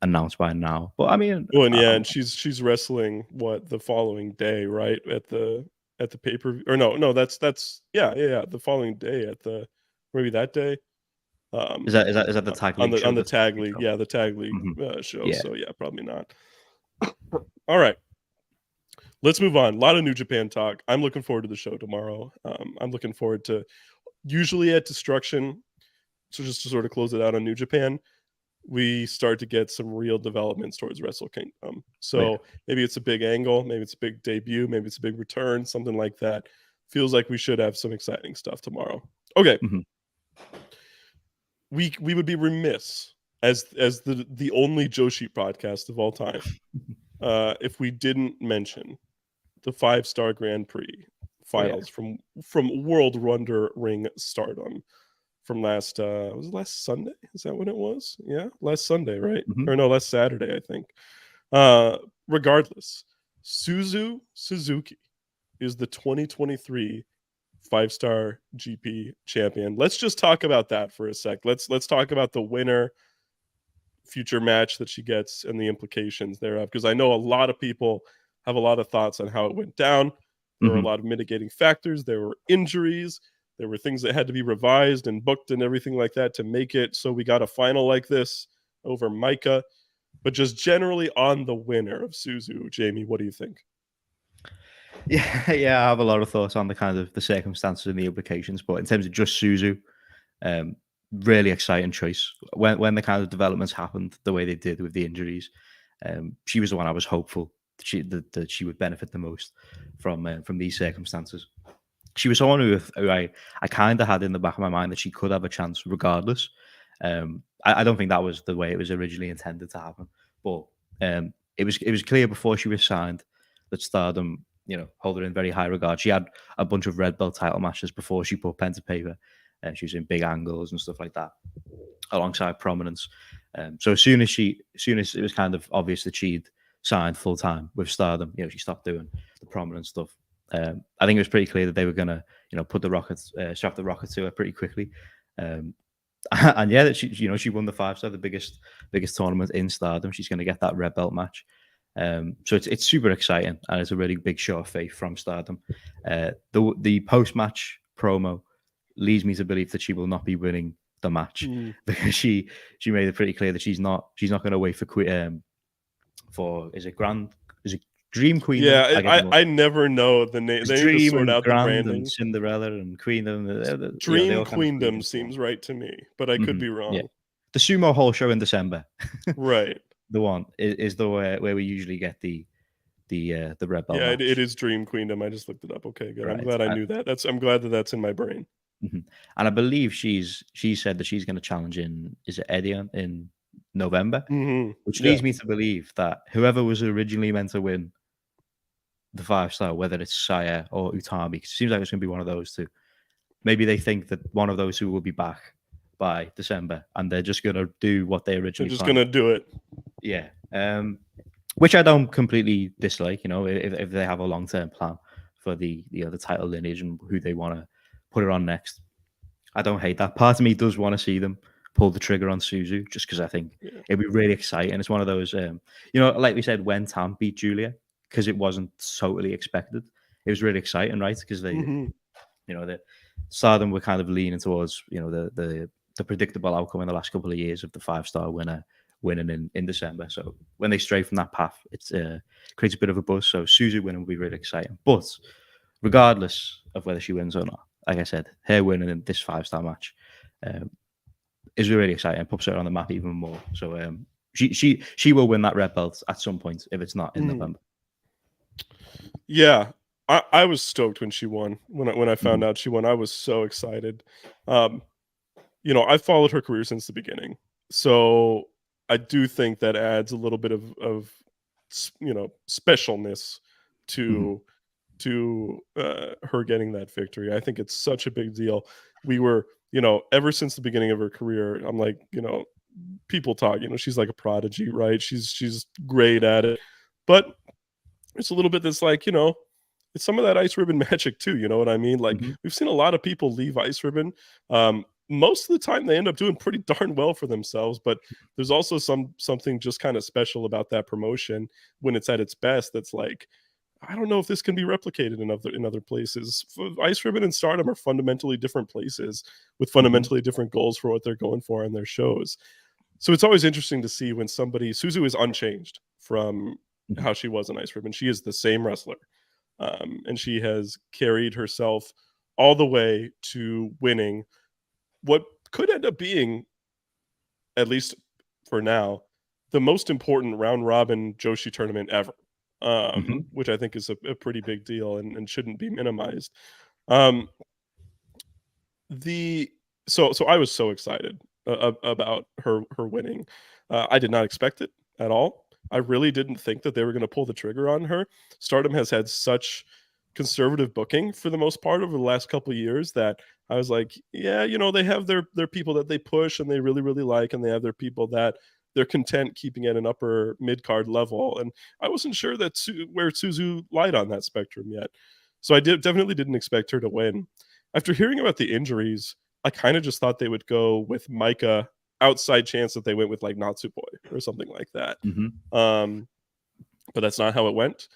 announced by now. But I mean, and she's wrestling the following day, right, at the pay-per-view, or no, that's the following day at the maybe that day. Is that the tag league on the show? tag league? Yeah, the tag league show. Yeah. So yeah, probably not. All right, let's move on. A lot of New Japan talk. I'm looking forward to the show tomorrow. I'm looking forward to, usually at Destruction, so just to sort of close it out on New Japan, we start to get some real developments towards Wrestle Kingdom. So maybe it's a big angle, maybe it's a big debut, maybe it's a big return, something like that. Feels like we should have some exciting stuff tomorrow. Okay. We would be remiss as the only Joshi podcast of all time if we didn't mention the 5-star Grand Prix finals from World Wonder Ring Stardom from last was it last Sunday? Is that when it was? Yeah, last Sunday, right? Or no, last Saturday, I think. Regardless, Suzuki is the 2023 5-star GP champion. Let's just talk about that for a sec. Let's talk about the winner, future match that she gets, and the implications thereof, because I know a lot of people have a lot of thoughts on how it went down. There were a lot of mitigating factors. There were injuries. There were things that had to be revised and booked and everything like that to make it so we got a final like this over Micah. But just generally on the winner of Suzu, Jamie, what do you think? Yeah, I have a lot of thoughts on the kind of the circumstances and the implications. But in terms of just Suzu, really exciting choice. When the kind of developments happened the way they did with the injuries, she was the one I was hopeful that she would benefit the most from these circumstances. She was someone who I kind of had in the back of my mind that she could have a chance regardless. I don't think that was the way it was originally intended to happen, but it was clear before she was signed that Stardom, hold her in very high regard. She had a bunch of red belt title matches before she put pen to paper, and she was in big angles and stuff like that, alongside Prominence. So as soon as it was kind of obvious that she'd signed full time with Stardom, she stopped doing the Prominence stuff. I think it was pretty clear that they were gonna, put the rockets, strap the rocket to her pretty quickly. And yeah, that she won the 5-star, the biggest tournament in Stardom. She's going to get that red belt match. So it's super exciting, and it's a really big show of faith from Stardom. The post match promo leads me to believe that she will not be winning the match because she made it pretty clear that she's not going to wait for is it Dream Queen? Yeah, I never know the name. They need to sort out the branding. And Cinderella and Queendom. Dream Queendom seems right to me, but I could be wrong. Yeah. The Sumo Hall show in December. Right. The one is the where we usually get the red belt. Yeah, it is Dream Queendom. I just looked it up. Okay, good. Right. I'm glad I knew that. I'm glad that that's in my brain. And I believe she said that she's going to challenge is it Edion in November, which leads me to believe that whoever was originally meant to win the 5-star, whether it's Saya or Utami, it seems like it's going to be one of those two. Maybe they think that one of those two will be back by December, and they're just going to do what they originally. They're just going to do it. Yeah, which I don't completely dislike. If they have a long-term plan for the title lineage and who they want to put it on next, I don't hate that. Part of me does want to see them pull the trigger on Suzu, just because I think it'd be really exciting. It's one of those, like we said, when Tam beat Julia, because it wasn't totally expected. was really exciting, right? Because they, Hmm. the Stardom were kind of leaning towards, the predictable outcome in the last couple of years of the 5-star winner winning in December. So when they stray from that path, it creates a bit of a buzz. So Suzu winning will be really exciting. But regardless of whether she wins or not, like I said, her winning in this 5-star match is really exciting. Puts her on the map even more. So she will win that red belt at some point if it's not in November. Yeah, I was stoked when she won. When I found Mhm. out she won, I was so excited. I've followed her career since the beginning, so I do think that adds a little bit of specialness Mhm. to her getting that victory. I think it's such a big deal. We were, ever since the beginning of her career, I'm like, people talk, she's like a prodigy, right? She's great at it, but it's a little bit that's like, it's some of that ice ribbon magic too. You know what I mean? Like Mhm. we've seen a lot of people leave ice ribbon. Most of the time they end up doing pretty darn well for themselves, but there's also something just kind of special about that promotion when it's at its best. That's like, I don't know if this can be replicated in other places. Ice ribbon and Stardom are fundamentally different places with Mhm. fundamentally different goals for what they're going for in their shows. So it's always interesting to see when Suzu is unchanged from Mhm. how she was in Ice Ribbon. She is the same wrestler, and she has carried herself all the way to winning what could end up being, at least for now, the most important round robin Joshi tournament ever, Mhm. which I think is a pretty big deal and shouldn't be minimized. Um, the so I was so excited about her winning. I did not expect it at all. I really didn't think that they were going to pull the trigger on her. Stardom has had such conservative booking for the most part over the last couple of years that I was like, yeah, they have their people that they push and they really really like, and they have their people that they're content keeping at an upper mid card level. And I wasn't sure where Suzu lied on that spectrum yet. So I definitely didn't expect her to win. After hearing about the injuries, I kind of just thought they would go with Micah, outside chance that they went with like Natsupoi or something like that. Mhm. Um, but that's not how it went.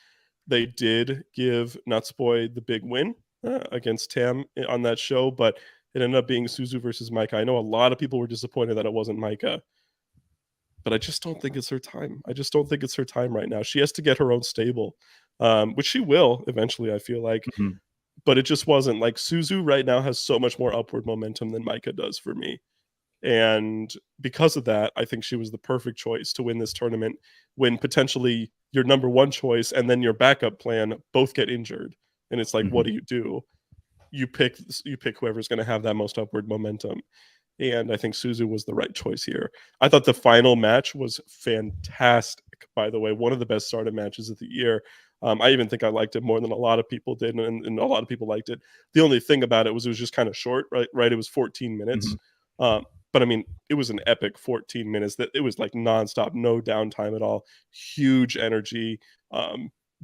They did give Natsupoi the big win against Tam on that show, but it ended up being Suzu versus Micah. I know a lot of people were disappointed that it wasn't Micah, but I just don't think it's her time. I just don't think it's her time right now. She has to get her own stable, which she will eventually, I feel like. Mhm. But it just wasn't like Suzu right now has so much more upward momentum than Micah does for me. And because of that, I think she was the perfect choice to win this tournament when potentially your number one choice and then your backup plan both get injured. And it's like, what Mhm. do you do? You pick whoever's going to have that most upward momentum. And I think Suzu was the right choice here. I thought the final match was fantastic, by the way. One of the best Stardom matches of the year. I even think I liked it more than a lot of people did, and a lot of people liked it. The only thing about it was just kind of short, right? Right, it was 14 minutes. Mhm. But I mean, it was an epic 14 minutes. That it was like nonstop, no downtime at all. Huge energy.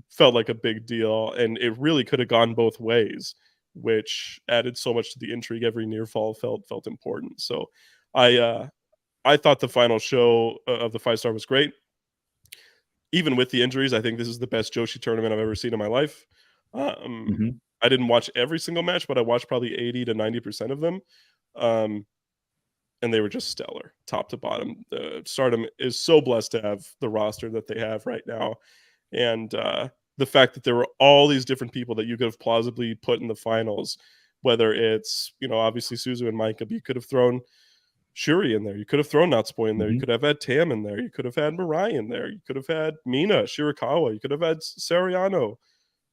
Felt like a big deal, and it really could have gone both ways, which added so much to the intrigue. Every near fall felt important. So I thought the final show of the 5-star was great. Even with the injuries, I think this is the best Joshi tournament I've ever seen in my life. Um, Mhm. I didn't watch every single match, but I watched probably 80 to 90% of them. Um, and they were just stellar, top to bottom. Stardom is so blessed to have the roster that they have right now, and the fact that there were all these different people that you could have plausibly put in the finals, whether it's obviously Suzu and Micah, but you could have thrown Shuri in there, you could have thrown Natsupoi in there, you Mhm. could have had Tam in there, you could have had Mirai in there, you could have had Mina Shirakawa, you could have had Sariano.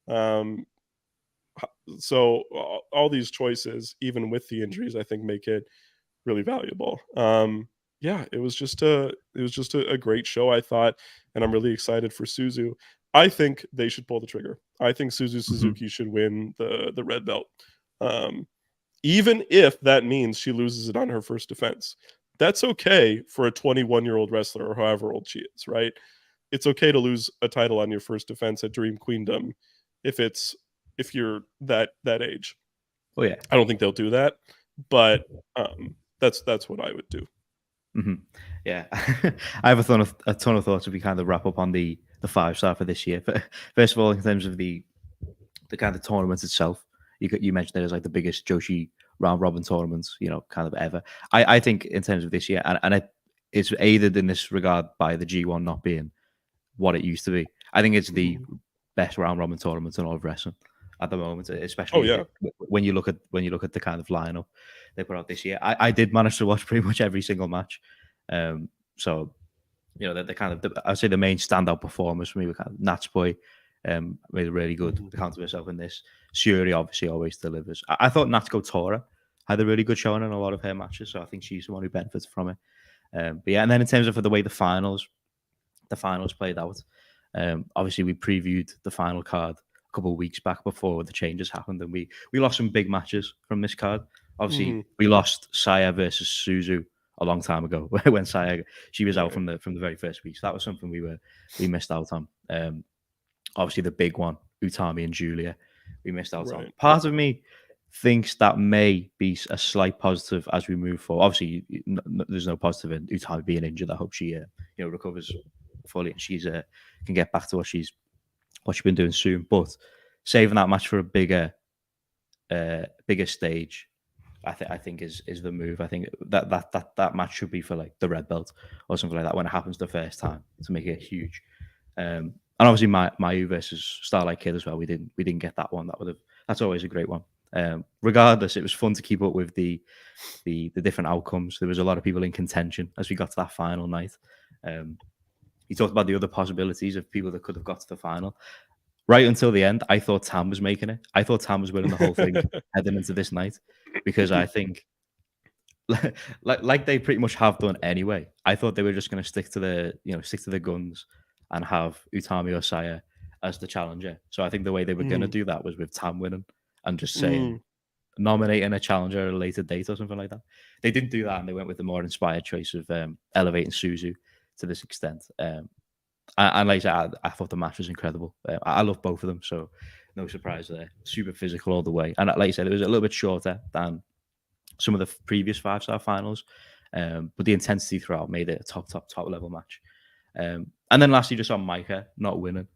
Um, so all these choices, even with the injuries, I think make it really valuable. Yeah, it was just a great show, I thought, and I'm really excited for Suzu. I think they should pull the trigger. I think Suzu Mhm. Suzuki should win the red belt, um, even if that means she loses it on her first defense. That's okay for a 21-year-old wrestler or however old she is, right? It's okay to lose a title on your first defense at Dream Queendom if it's if you're that age. Oh yeah. I don't think they'll do that, but that's what I would do. Mhm. Yeah, I have a ton of thoughts if we kind of wrap up on the 5-star for this year. But first of all, in terms of the the kind of tournament itself. You mentioned it as like the biggest Joshi round robin tournaments, kind of ever. I think in terms of this year, and it's aided in this regard by the G1 not being what it used to be. I think it's the best round robin tournament in all of wrestling at the moment, especially when you look at the kind of lineup they put out this year. I did manage to watch pretty much every single match. So the kind of I'd say the main standout performers for me were kind of Natsupoi, made a really good account of herself in this. Shuri obviously always delivers. I thought Natsuko Tora had a really good showing in a lot of her matches, so I think she's the one who benefited from it. But yeah, and then in terms of the way the finals played out, obviously we previewed the final card a couple of weeks back before the changes happened, and we lost some big matches from this card. Obviously, we lost Saya versus Suzu a long time ago when Saya she was out from the very first week. So that was something we missed out on. Obviously, the big one, Utami and Julia, we missed out on. Part of me thinks that may be a slight positive as we move forward. Obviously, there's no positive in Utami being injured. I hope she recovers fully and she's can get back to what she's been doing soon. But saving that match for a bigger stage, I think is the move. I think that match should be for like the red belt or something like that when it happens the first time to make it huge. And obviously Mayu versus Starlight Kid as well. We didn't get that one. That's always a great one. Regardless, it was fun to keep up with the different outcomes. There was a lot of people in contention as we got to that final night. You talked about the other possibilities of people that could have got to the final. Right until the end, I thought Tam was making it. I thought Tam was winning the whole thing heading into this night because I think, like they pretty much have done anyway. I thought they were just going to stick to the guns and have Utami or Saya as the challenger. So I think the way they were going to do that was with Tam winning and just saying nominating a challenger at a later date or something like that. They didn't do that, and they went with the more inspired choice of elevating Suzu to this extent. And like I said, I thought the match was incredible. I love both of them, so no surprise there. Super physical all the way. And like I said, it was a little bit shorter than some of the previous 5-star finals, but the intensity throughout made it a top level match. And then lastly, just on Maika not winning,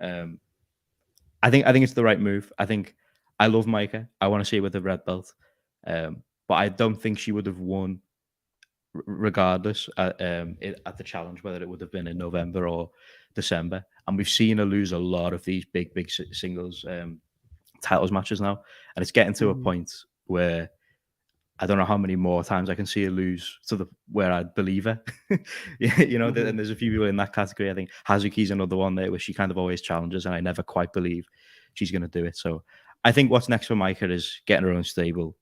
I think it's the right move. I love Maika. I want to see her with the red belt, but I don't think she would have won regardless at the challenge, whether it would have been in November or December. And we've seen her lose a lot of these big singles titles matches now, and it's getting to a point where I don't know how many more times I can see her lose to where I'd believe her. And there's a few people in that category. I think Hazuki's another one there where she kind of always challenges, and I never quite believe she's going to do it. So I think what's next for Maika is getting her own stable,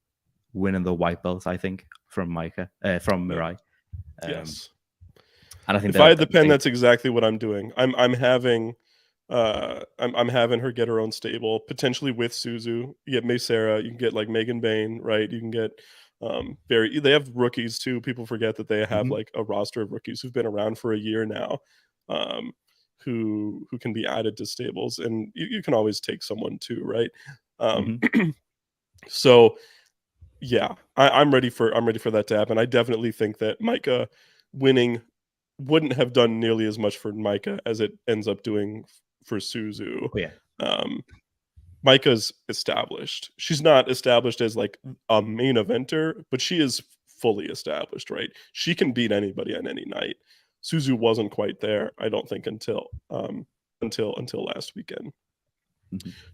winning the white belt, I think, from Mirai. Yes. And I think if I had the pen, that's exactly what I'm doing. I'm having her get her own stable, potentially with Suzu. You get Mei Sarah, you can get like Megan Bain, right? You can get they have rookies too. People forget that they have like a roster of rookies who've been around for a year now, who can be added to stables, and you can always take someone too, right? So yeah, I'm ready for that to happen. I definitely think that Maika winning wouldn't have done nearly as much for Maika as it ends up doing for Suzu. Oh, yeah. Maika's established. She's not established as like a main eventer, but she is fully established, right? She can beat anybody on any night. Suzu wasn't quite there, I don't think, until last weekend.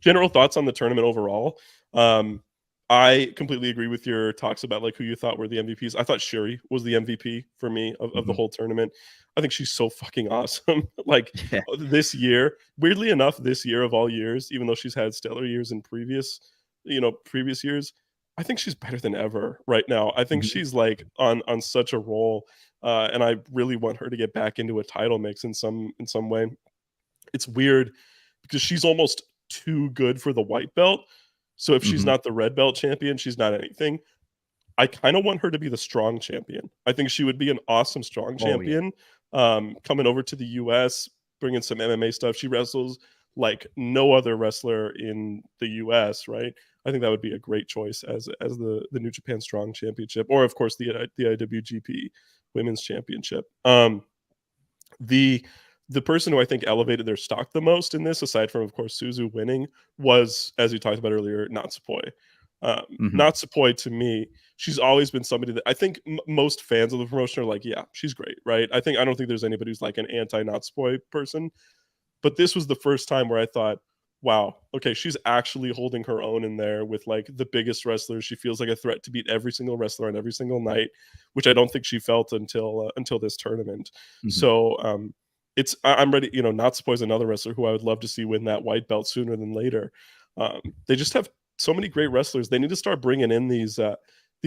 General thoughts on the tournament overall. I completely agree with your talks about like who you thought were the MVPs. I thought Shuri was the MVP for me of the whole tournament. I think she's so fucking awesome. This year, weirdly enough, this year of all years, even though she's had stellar years in previous years, I think she's better than ever right now. I think she's like on such a roll, and I really want her to get back into a title mix in some way. It's weird because she's almost too good for the white belt. So if she's not the red belt champion, she's not anything. I kind of want her to be the strong champion. I think she would be an awesome strong champion. Coming over to the US, bringing some MMA stuff. She wrestles like no other wrestler in the US, right? I think that would be a great choice as the New Japan Strong Championship, or of course the IWGP Women's Championship. The the person who I think elevated their stock the most in this, aside from of course Suzu winning, was, as we talked about earlier, Natsupoi. Natsupoi, to me, she's always been somebody that I think most fans of the promotion are like, yeah, she's great, right? I don't think there's anybody who's like an anti-Natsupoi person, but this was the first time where I thought, wow, okay, she's actually holding her own in there with like the biggest wrestlers. She feels like a threat to beat every single wrestler on every single night, which I don't think she felt until this tournament. So I'm ready. You know, Natsupoi is another wrestler who I would love to see win that white belt sooner than later. They just have so many great wrestlers. They need to start bringing in these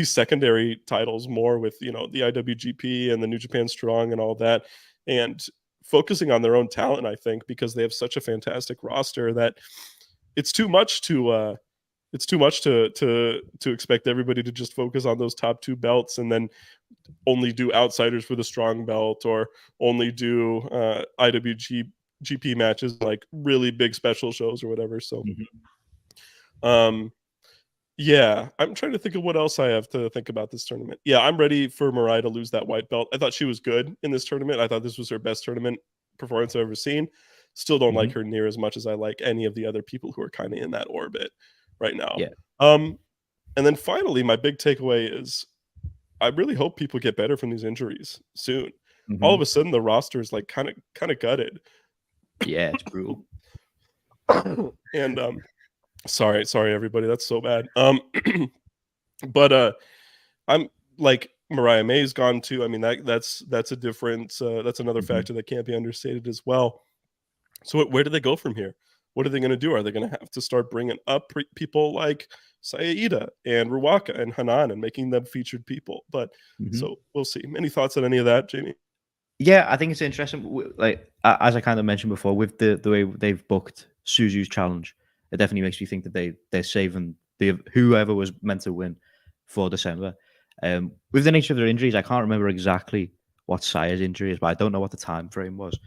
secondary titles more with, you know, the IWGP and the New Japan Strong and all that, and focusing on their own talent, I think, because they have such a fantastic roster that it's too much to expect everybody to just focus on those top 2 belts and then only do outsiders for the strong belt, or only do IWGP matches, like really big special shows or whatever. So yeah, I'm trying to think of what else I have to think about this tournament. Yeah, I'm ready for Mariah to lose that white belt. I thought she was good in this tournament. I thought this was her best tournament performance I've ever seen. Still don't like her near as much as I like any of the other people who are kind of in that orbit right now. Yeah. And then finally, my big takeaway is I really hope people get better from these injuries soon. All of a sudden, the roster is like kind of gutted. Yeah, it's brutal. And sorry everybody, that's so bad. But I'm like, Mariah May's gone too. I mean, that's a different that's another factor that can't be understated as well. So where do they go from here? What are they going to do? Are they going to have to start bringing up people like Saida and Ruaka and Hanan and making them featured people? But so we'll see. Any thoughts on any of that, Jamie? Yeah, I think it's interesting. Like, as I kind of mentioned before, with the way they've booked Suzu's challenge, it definitely makes me think that they're saving whoever was meant to win for December. With the nature of their injuries, I can't remember exactly what Saya's injury is, but I don't know what the time frame was.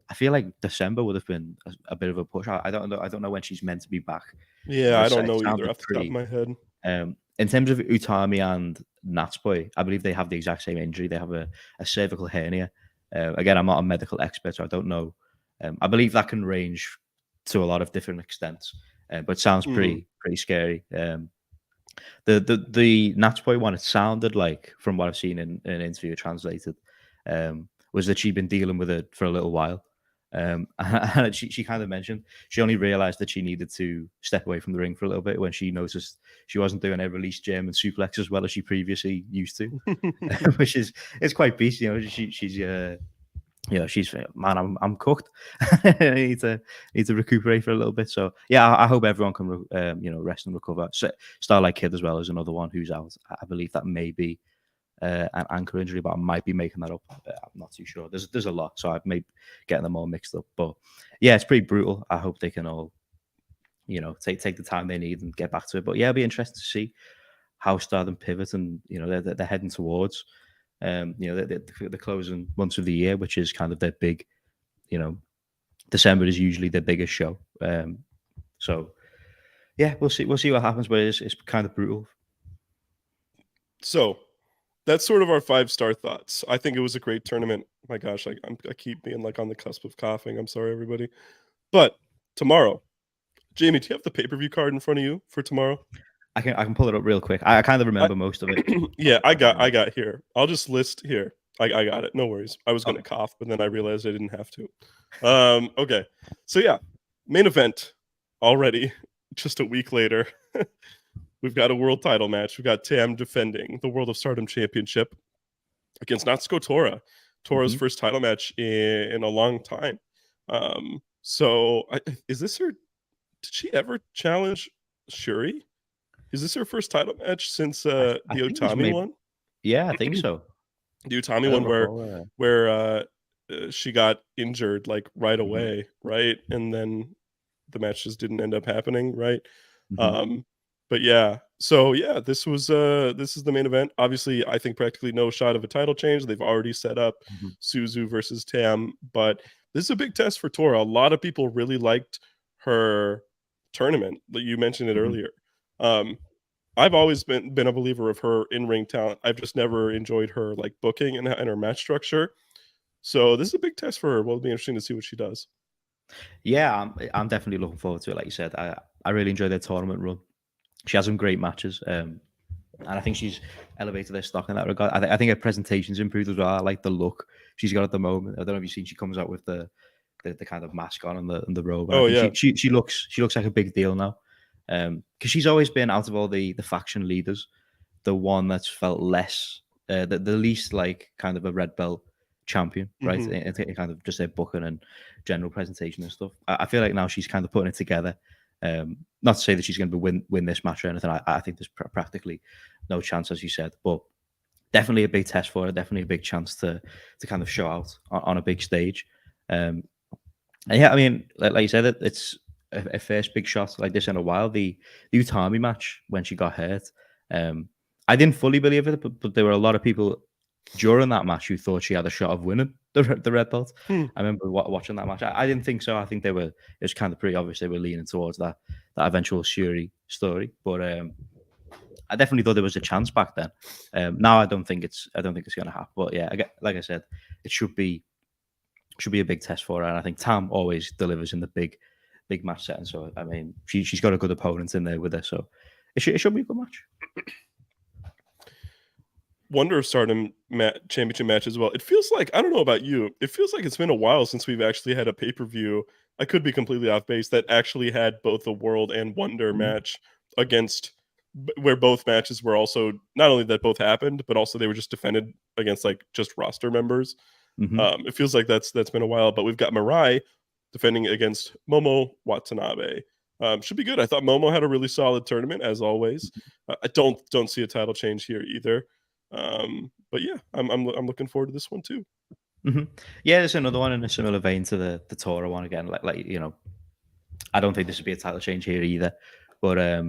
I feel like December would have been a bit of a push. I don't know. I don't know when she's meant to be back. Yeah, I don't know either off the top of my head. In terms of Utami and Natsupoi, I believe they have the exact same injury. They have a cervical hernia. Again, I'm not a medical expert, so I don't know. I believe that can range to a lot of different extents, but sounds pretty scary. The Natsupoi one, it sounded like, from what I've seen in an interview translated, was that she'd been dealing with it for a little while. And she kind of mentioned she only realized that she needed to step away from the ring for a little bit when she noticed she wasn't doing a release German suplex as well as she previously used to, which is, it's quite beast. You know, she's man, I'm cooked. I need to recuperate for a little bit. So yeah, I hope everyone can rest and recover. So Starlight Kid as well is another one who's out. I believe that may be an ankle injury, but I might be making that up. I'm not too sure. There's a lot, so I may be getting them all mixed up. But yeah, it's pretty brutal. I hope they can all, take the time they need and get back to it. But yeah, it'll be interesting to see how Stardom pivot, and they're heading towards the closing months of the year, which is kind of their big, December is usually their biggest show. So yeah, we'll see what happens, but it's kind of brutal. So that's sort of our 5-star thoughts. I think it was a great tournament. My gosh, I keep being like on the cusp of coughing. I'm sorry, everybody. But tomorrow, Jamie, do you have the pay-per-view card in front of you for tomorrow? I can pull it up real quick. I kind of remember most of it. Yeah, I got here. I'll just list here. I got it. No worries. I was going to cough, but then I realized I didn't have to. Okay. So yeah, main event already. Just a week later. We've got a world title match. We've got Tam defending the World of Stardom Championship against Natsuko Tora. Tora's first title match in a long time. So is this her? Did she ever challenge Shuri? Is this her first title match since the Utami one? Yeah, I think so. The Utami one where she got injured like right away, right? And then the match just didn't end up happening, right? But yeah, so yeah, this is the main event. Obviously, I think practically no shot of a title change. They've already set up Suzu versus Tam, but this is a big test for Tora. A lot of people really liked her tournament. You mentioned it earlier. I've always been a believer of her in-ring talent. I've just never enjoyed her like booking and her match structure. So this is a big test for her. Well, it'll be interesting to see what she does. Yeah, I'm definitely looking forward to it. Like you said, I really enjoyed their tournament run. She has some great matches, and I think she's elevated their stock in that regard. I think her presentation's improved as well. I like the look she's got at the moment. I don't know if you've seen, she comes out with the kind of mask on and the robe. And Oh I think yeah. she looks like a big deal now. Because she's always been, out of all the faction leaders, the one that's felt less the least like kind of a red belt champion, right? Mhm. In kind of just their booking and general presentation and stuff. I feel like now she's kind of putting it together. Not to say that she's going to win this match or anything. I think there's practically no chance, as you said, but definitely a big test for her. Definitely a big chance to kind of show out on a big stage. And yeah, I mean, like you said, it's a first big shot like this in a while. The Utami match when she got hurt, I didn't fully believe it, but there were a lot of people during that match who thought she had a shot of winning the red belt. Hmm. I remember watching that match. I didn't think so. I think it was kind of pretty obvious they were leaning towards that eventual Shuri story. But I definitely thought there was a chance back then. Now I don't think it's going to happen. But yeah, like I said, it should be a big test for her. And I think Tam always delivers in the big match setting. So I mean, she's got a good opponent in there with her. So it should be a good match. Wonder of Stardom championship match as well. It feels like, I don't know about you, it feels like it's been a while since we've actually had a pay-per-view. I could be completely off base, that actually had both a World and Wonder match against, where both matches were also, not only that both happened, but also they were just defended against like just roster members. It feels like that's been a while, but we've got Mirai defending against Momo Watanabe. Should be good. I thought Momo had a really solid tournament as always. I don't see a title change here either. But yeah, I'm looking forward to this one too. Yeah, there's another one in a similar vein to the Tora one again. Like you know, I don't think this would be a title change here either. But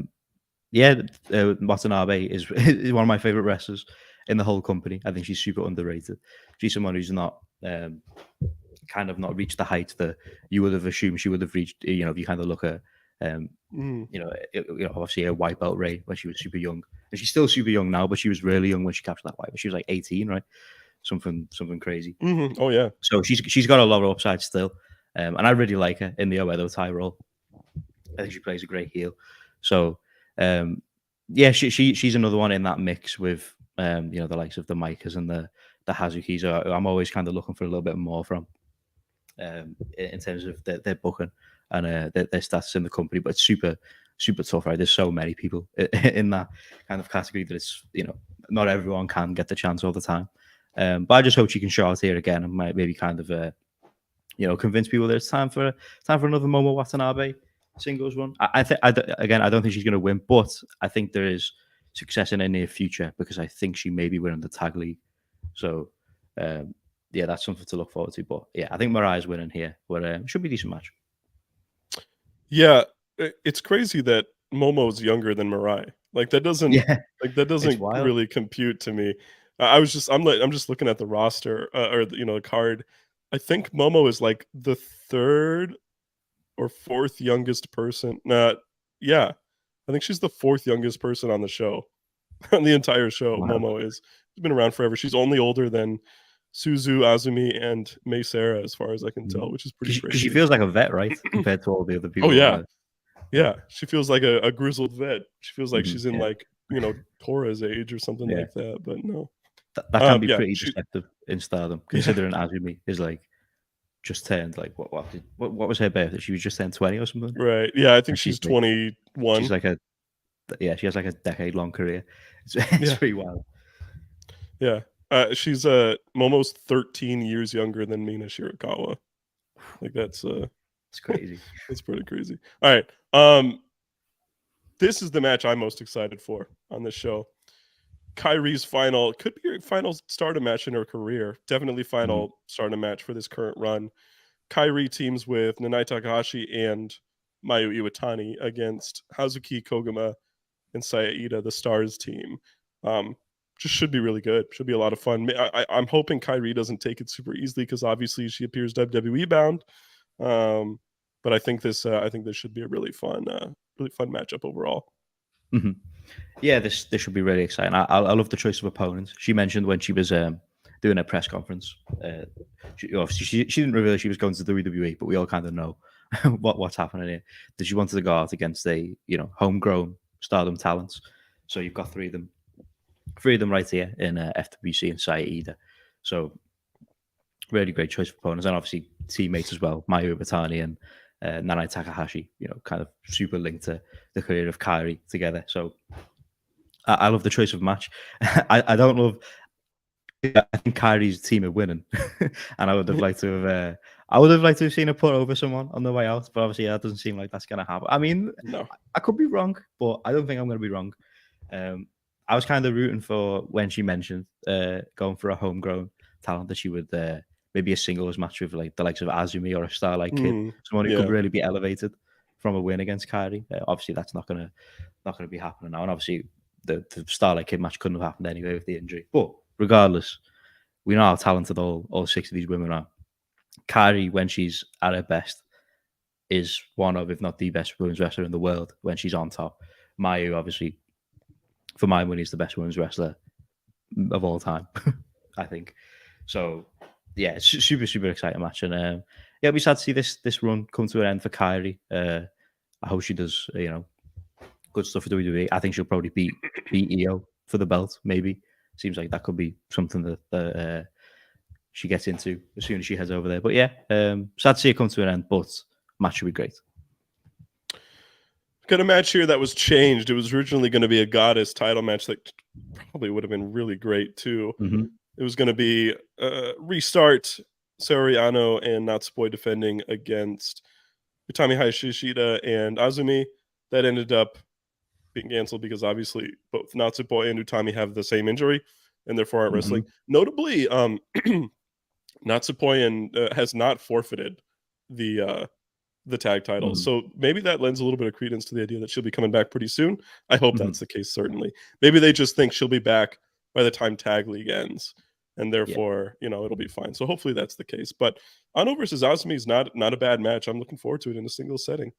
yeah, Watanabe is one of my favorite wrestlers in the whole company. I think she's super underrated. She's someone who's not kind of not reached the height that you would have assumed she would have reached. You know, if you kind of look at you know, obviously a white belt Ray when she was super young, and she's still super young now, but she was really young when she captured that white belt. She was like 18, right? Something crazy. Oh yeah. So she's got a lot of upside still, and I really like her in the Oedo Tai role. I think she plays a great heel. So yeah, she's another one in that mix with you know, the likes of the Micas and the Hazukis. I'm always kind of looking for a little bit more from in terms of their booking and their stats in the company. But it's super tough, right? There's so many people in that kind of category that it's, you know, not everyone can get the chance all the time. But I just hope she can show out here again and maybe kind of you know, convince people that it's time for another Momo Watanabe singles run. I don't think she's going to win, but I think there is success in her near future because I think she may be winning the tag league. So yeah, that's something to look forward to. But yeah, I think Mariah's winning here, but it should be a decent match. Yeah, it's crazy that Momo's younger than Mirai. Like that doesn't really compute to me. I'm just looking at the roster or you know, the card. I think Momo is like the third or fourth youngest person. Yeah, I think she's the fourth youngest person on the show, on the entire show. Wow. Momo is. She's been around forever. She's only older than Suzu, Azumi, and Mei Sarah, as far as I can tell, which is pretty crazy. Because she feels like a vet, right, compared to all the other people. Oh yeah, yeah. She feels like a grizzled vet. She feels like she's in like, you know, Tora's age or something like that. But no, that can be pretty deceptive in Stardom, considering Azumi is like just turned like what was her birthday? She was just turned 20 or something. Right. Yeah, I think she's 21. She's like she has like a decade-long career. It's pretty wild. Yeah. She's Momo's 13 years younger than Mina Shirakawa. Like that's crazy. That's pretty crazy. All right. This is the match I'm most excited for on this show. Kairi's could be her final Stardom match in her career. Definitely final Stardom match for this current run. Kairi teams with Nanae Takahashi and Mayu Iwatani against Hazuki Koguma and Sayaida, the Stars team. Just should be really good. Should be a lot of fun. I'm hoping Kairi doesn't take it super easily because obviously she appears WWE bound. But I think this should be a really fun matchup overall. Yeah, this should be really exciting. I love the choice of opponents. She mentioned when she was doing a press conference She didn't reveal she was going to WWE, but we all kind of know what's happening here. That she wanted to go out against a homegrown Stardom talents. So you've got three of them right here in FWC and Saida. So really great choice for opponents, and obviously teammates as well, Mayu Iwatani and Nanai Takahashi. Kind of super linked to the career of Kairi together. So I love the choice of match. I don't love. I think Kairi's team are winning, and I would have liked to have. I would have liked to have seen her put over someone on the way out, but obviously that doesn't seem like that's going to happen. I mean, No. I could be wrong, but I don't think I'm going to be wrong. I was kind of rooting for when she mentioned going for a homegrown talent that she would maybe a singles match with like the likes of Azumi or a Starlight Kid, someone who could really be elevated from a win against Kairi. Obviously, that's not going to be happening now, and obviously the Starlight Kid match couldn't have happened anyway with the injury. But regardless, we know how talented all six of these women are. Kairi, when she's at her best, is one of, if not the best women's wrestler in the world when she's on top. Mayu, obviously, for my money, is the best women's wrestler of all time, I think. So, yeah, it's super, super exciting match. And yeah, it'll be sad to see this run come to an end for Kairi. I hope she does, good stuff for WWE. I think she'll probably beat Io for the belt, maybe. Seems like that could be something that she gets into as soon as she heads over there. But yeah, sad to see it come to an end, but match should be great. Got a match here that was changed. It was originally going to be a Goddess title match that probably would have been really great too. Mm-hmm. It was going to be Restart, Soriano and Natsupoi defending against Utami Hayashishita and Azumi. That ended up being canceled because obviously both Natsupoi and Utami have the same injury and therefore aren't wrestling. Notably, Natsupoi has not forfeited the tag titles. So maybe that lends a little bit of credence to the idea that she'll be coming back pretty soon. I hope that's the case, certainly. Maybe they just think she'll be back by the time Tag League ends, and therefore, it'll be fine. So hopefully that's the case. But Ano versus Azumi is not a bad match. I'm looking forward to it in a single setting.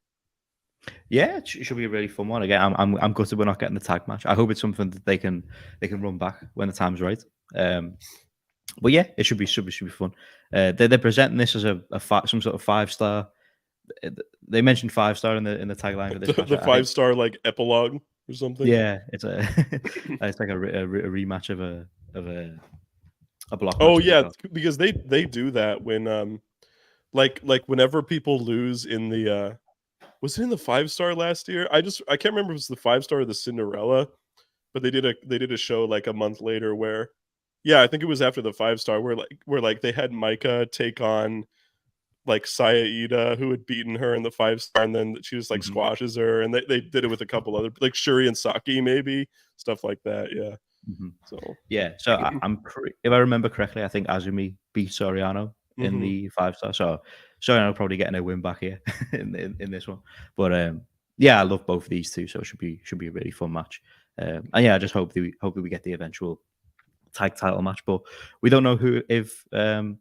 Yeah, it should be a really fun one. Again, I'm gutted we're not getting the tag match. I hope it's something that they can run back when the time's right. But yeah, it should be fun. They're presenting this as some sort of 5-star. They mentioned 5-star in the tagline for this match. The 5-star like epilogue or something. Yeah, it's it's like a rematch of a block. Oh yeah, because they do that when like whenever people lose in the was it in the 5-star last year? I can't remember if it was the 5-star or the Cinderella, but they did a show like a month later where, yeah, I think it was after the 5-star where they had Micah take on like Saya Ida, who had beaten her in the 5-star, and then she just like squashes her, and they did it with a couple other like Shuri and Saki, maybe stuff like that. Yeah. So yeah, so if I remember correctly, I think Azumi beat Soriano in the 5-star. So Soriano probably getting a win back here in this one. But yeah, I love both of these two, so it should be a really fun match. And yeah, I just hope that we get the eventual tag title match, but we don't know if Natsupoi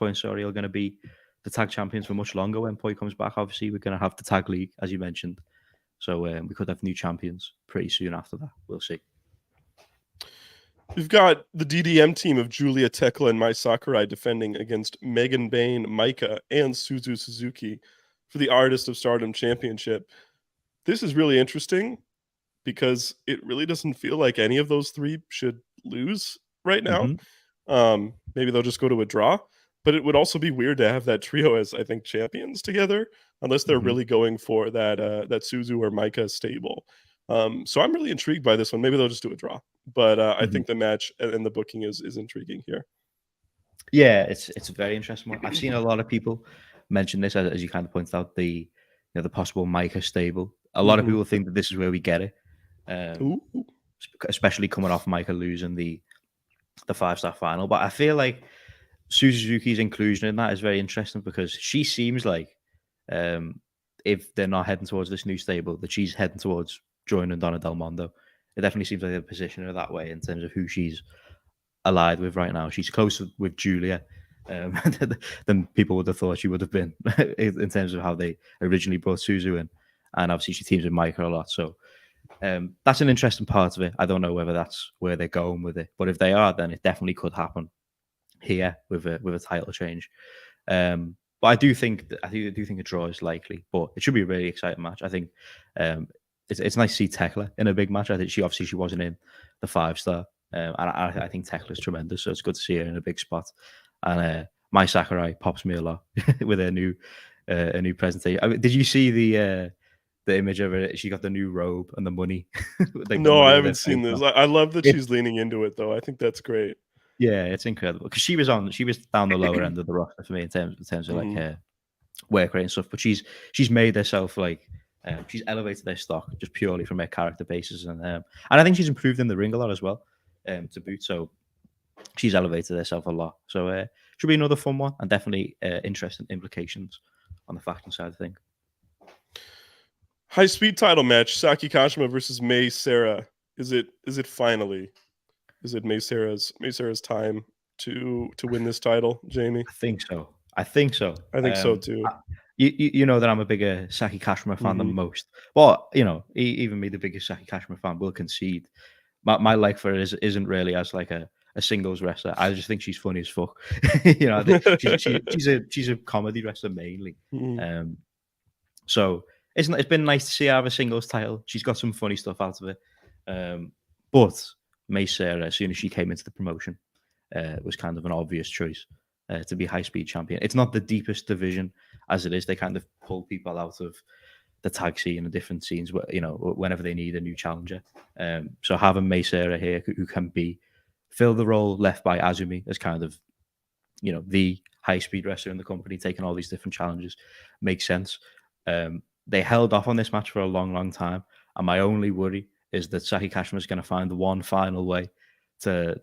and Sori are going to be the tag champions for much longer when Poi comes back. Obviously, we're going to have the tag league, as you mentioned, so we could have new champions pretty soon after that. We'll see. We've got the DDM team of Julia Tekla and Mai Sakurai defending against Megan Bain, Micah, and Suzu Suzuki for the Artist of Stardom Championship. This is really interesting because it really doesn't feel like any of those three should lose right now. Maybe they'll just go to a draw, but it would also be weird to have that trio as, I think, champions together, unless they're really going for that Suzu or Micah stable. So I'm really intrigued by this one. Maybe they'll just do a draw, but I think the match and the booking is intriguing here. Yeah, it's a very interesting one. I've seen a lot of people mention this, as you kind of pointed out, the possible Micah stable. A lot of people think that this is where we get it, especially coming off Micah losing the 5-star final. But I feel like Suzuki's inclusion in that is very interesting because she seems like, if they're not heading towards this new stable, that she's heading towards joining Donna Del Mondo. It definitely seems like they're positioning her that way in terms of who she's allied with right now. She's closer with Julia than people would have thought she would have been in terms of how they originally brought Suzu in. And obviously she teams with Micah a lot. So that's an interesting part of it. I don't know whether that's where they're going with it, but if they are, then it definitely could happen. here with a title change. But I do think a draw is likely, but it should be a really exciting match. I think it's nice to see Tekla in a big match. I think she wasn't in the 5-star, and I think Tekla's tremendous, so it's good to see her in a big spot. And Mai Sakurai pops me a lot with a new presentation. I mean, did you see the image of her? She got the new robe and the money. Like No, I haven't seen this. I love that she's leaning into it, though. I think that's great. Yeah, it's incredible because she was down the lower end of the roster for me in terms of like her work rate and stuff. But she's made herself like she's elevated their stock just purely from her character basis, and I think she's improved in the ring a lot as well, to boot. So she's elevated herself a lot. So should be another fun one, and definitely interesting implications on the faction side of things. High speed title match: Saki Kashima versus Mei Seira. Is it finally? Is it Mei Seira's time to win this title, Jamie? I think so. I think so too. You know that I'm a bigger Saki Kashima fan than most. Well, you know, even me, the biggest Saki Kashima fan, will concede my like for her isn't really as like a singles wrestler. I just think she's funny as fuck. You know, she's a comedy wrestler mainly. So it's been nice to see her have a singles title. She's got some funny stuff out of it. But Mei Seira, as soon as she came into the promotion, was kind of an obvious choice to be high speed champion. It's not the deepest division as it is. They kind of pull people out of the tag scene and different scenes, you know, whenever they need a new challenger. So having Mei Seira here, who can fill the role left by Azumi as kind of, you know, the high speed wrestler in the company, taking all these different challenges, makes sense. They held off on this match for a long, long time, and my only worry is that Saki Kashima is going to find the one final way to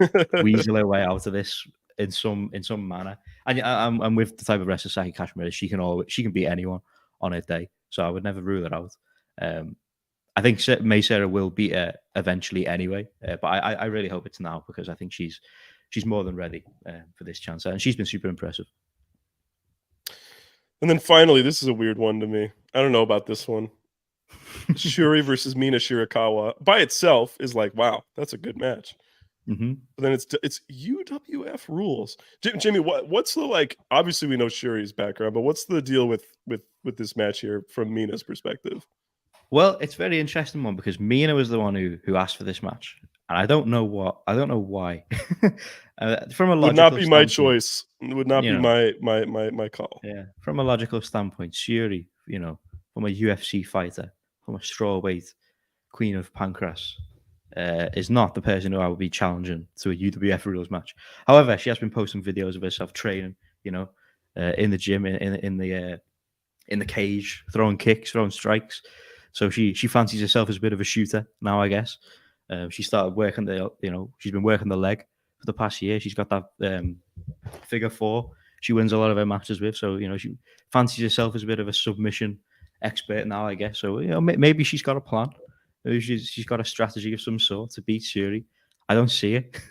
weasel her way out of this in some manner. And I'm with the type of wrestler Saki Kashima is. She can beat anyone on her day, so I would never rule her out. I think Mei Seira will beat her eventually anyway, but I really hope it's now, because I think she's more than ready for this chance, and she's been super impressive. And then finally, this is a weird one to me. I don't know about this one. Shuri versus Mina Shirakawa by itself is like, wow, that's a good match. But then it's UWF rules. Jimmy, what's the, like? Obviously, we know Shuri's background, but what's the deal with this match here from Mina's perspective? Well, it's a very interesting one, because Mina was the one who asked for this match, and I don't know why. From a logical would not be my choice. Would not be my call. Yeah, from a logical standpoint, Shuri, you know, from a UFC fighter, from a strawweight queen of Pancras, is not the person who I would be challenging to a UWF rules match. However, she has been posting videos of herself training, you know, in the gym, in the cage, throwing kicks, throwing strikes. So she fancies herself as a bit of a shooter now, I guess. She started working she's been working the leg for the past year. She's got that figure 4 she wins a lot of her matches with. So, you know, she fancies herself as a bit of a submission expert now, I guess. So, you know, maybe she's got a plan. Maybe she's got a strategy of some sort to beat Shuri. I don't see it.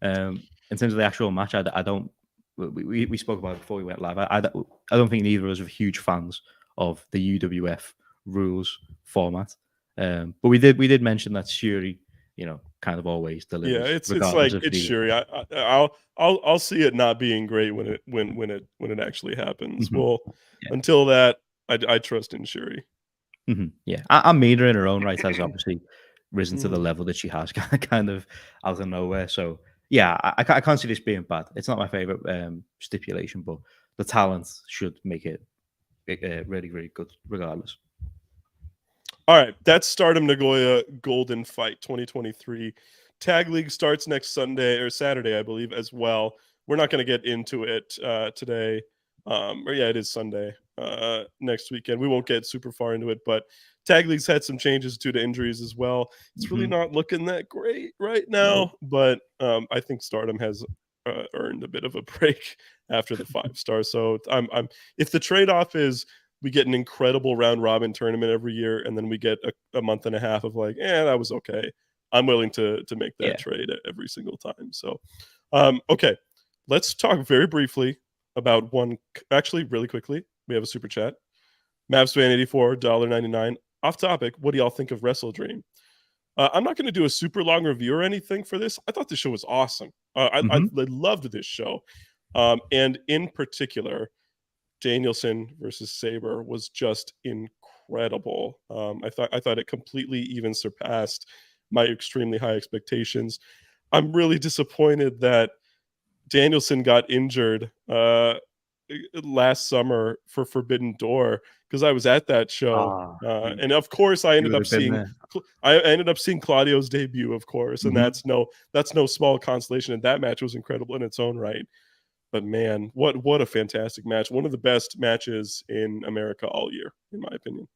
In terms of the actual match, I don't. We spoke about it before we went live. I don't think neither of us are huge fans of the UWF rules format. But we did mention that Shuri, you know, kind of always delivers. Yeah, it's like it's Shuri. I'll see it not being great when it actually happens. Well, until that, I trust in Shuri. Yeah, and Mina in her own right has obviously risen to the level that she has, kind of out of nowhere. So yeah, I can't see this being bad. It's not my favorite stipulation, but the talent should make it really, really good regardless. All right, that's Stardom Nagoya Golden Fight 2023. Tag League starts next Sunday or Saturday, I believe, as well. We're not going to get into it today. It is Sunday next weekend. We won't get super far into it, but Tag League's had some changes due to injuries as well. It's really not looking that great right now, but I think Stardom has earned a bit of a break after the 5-star. So I'm if the trade-off is we get an incredible round robin tournament every year, and then we get a month and a half of like, that was okay, I'm willing to make that trade every single time. So, okay, let's talk very briefly about one. Actually, really quickly, we have a super chat. Mavsfan84, $1.99. Off topic, what do y'all think of Wrestle Dream? I'm not going to do a super long review or anything for this. I thought the show was awesome. I loved this show, and in particular, Danielson versus Saber was just incredible. I thought it completely even surpassed my extremely high expectations. I'm really disappointed that Danielson got injured last summer for Forbidden Door, because I was at that show, and of course I ended up seeing Claudio's debut, of course, and that's no small consolation. And that match was incredible in its own right. But man, what a fantastic match! One of the best matches in America all year, in my opinion.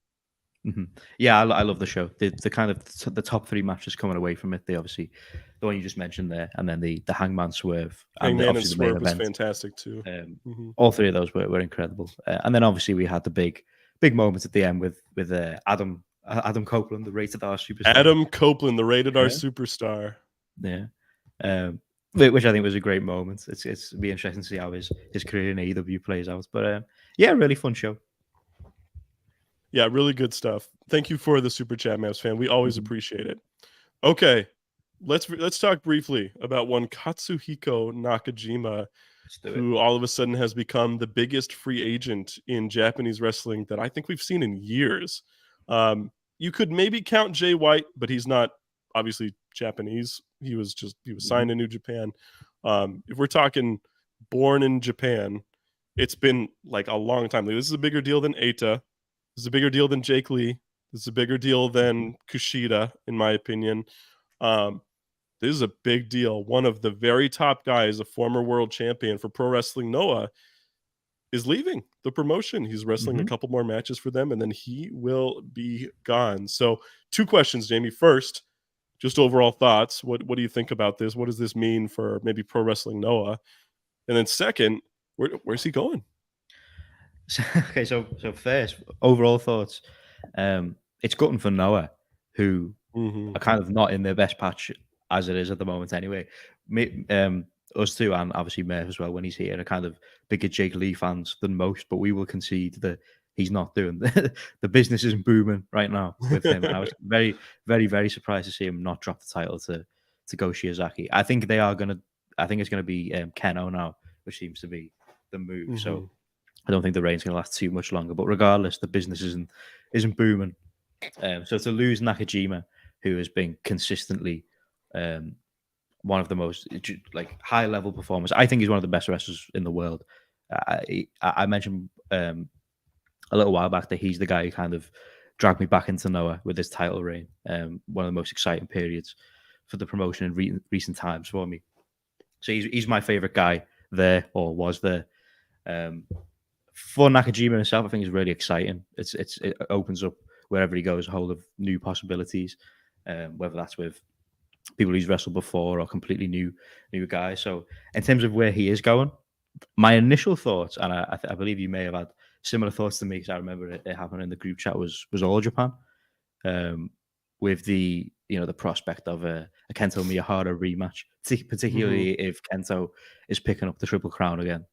Yeah, I love the show. The kind of the top 3 matches coming away from it. They obviously the one you just mentioned there, and then the Hangman Swerve, Hangman and Swerve was fantastic too. All 3 of those were incredible. And then obviously we had the big moments at the end with Adam Copeland, the rated R superstar. Adam Copeland, the rated R superstar. Yeah. Which I think was a great moment. It's be interesting to see how his career in AEW plays out. But yeah, really fun show. Yeah, really good stuff. Thank you for the super chat, Mavs fan. We always appreciate it. Okay, let's talk briefly about one Katsuhiko Nakajima, who all of a sudden has become the biggest free agent in Japanese wrestling that I think we've seen in years. You could maybe count Jay White, but he's not obviously Japanese. He was signed to New Japan. If we're talking born in Japan, it's been like a long time. This is a bigger deal than Eita. This is a bigger deal than Jake Lee. This is a bigger deal than Kushida, in my opinion. This is a big deal. One of the very top guys, a former world champion for Pro Wrestling Noah, is leaving the promotion. He's wrestling a couple more matches for them, and then he will be gone. So 2 questions, Jamie. First, just overall thoughts. What do you think about this? What does this mean for maybe Pro Wrestling Noah? And then second, where's he going? Okay, so first, overall thoughts. It's gutting for Noah, who are kind of not in their best patch as it is at the moment anyway. Us two, and obviously Murph as well, when he's here, are kind of bigger Jake Lee fans than most, but we will concede that he's not doing the business isn't booming right now with him. And I was very, very, very surprised to see him not drop the title to Go Shiozaki. I think it's gonna be Keno now, which seems to be the move. So I don't think the reign's going to last too much longer. But regardless, the business isn't booming. So to lose Nakajima, who has been consistently one of the most high level performers, I think he's one of the best wrestlers in the world. I mentioned a little while back that he's the guy who kind of dragged me back into Noah with his title reign. One of the most exciting periods for the promotion in recent times for me. So he's my favorite guy there, or was there. For Nakajima himself, I think it's really exciting. It opens up wherever he goes a whole of new possibilities, whether that's with people he's wrestled before or completely new guys. So in terms of where he is going, my initial thoughts, and I believe you may have had similar thoughts to me, because I remember it happened in the group chat, was All Japan, with the prospect of a Kento Miyahara rematch, particularly if Kento is picking up the Triple Crown again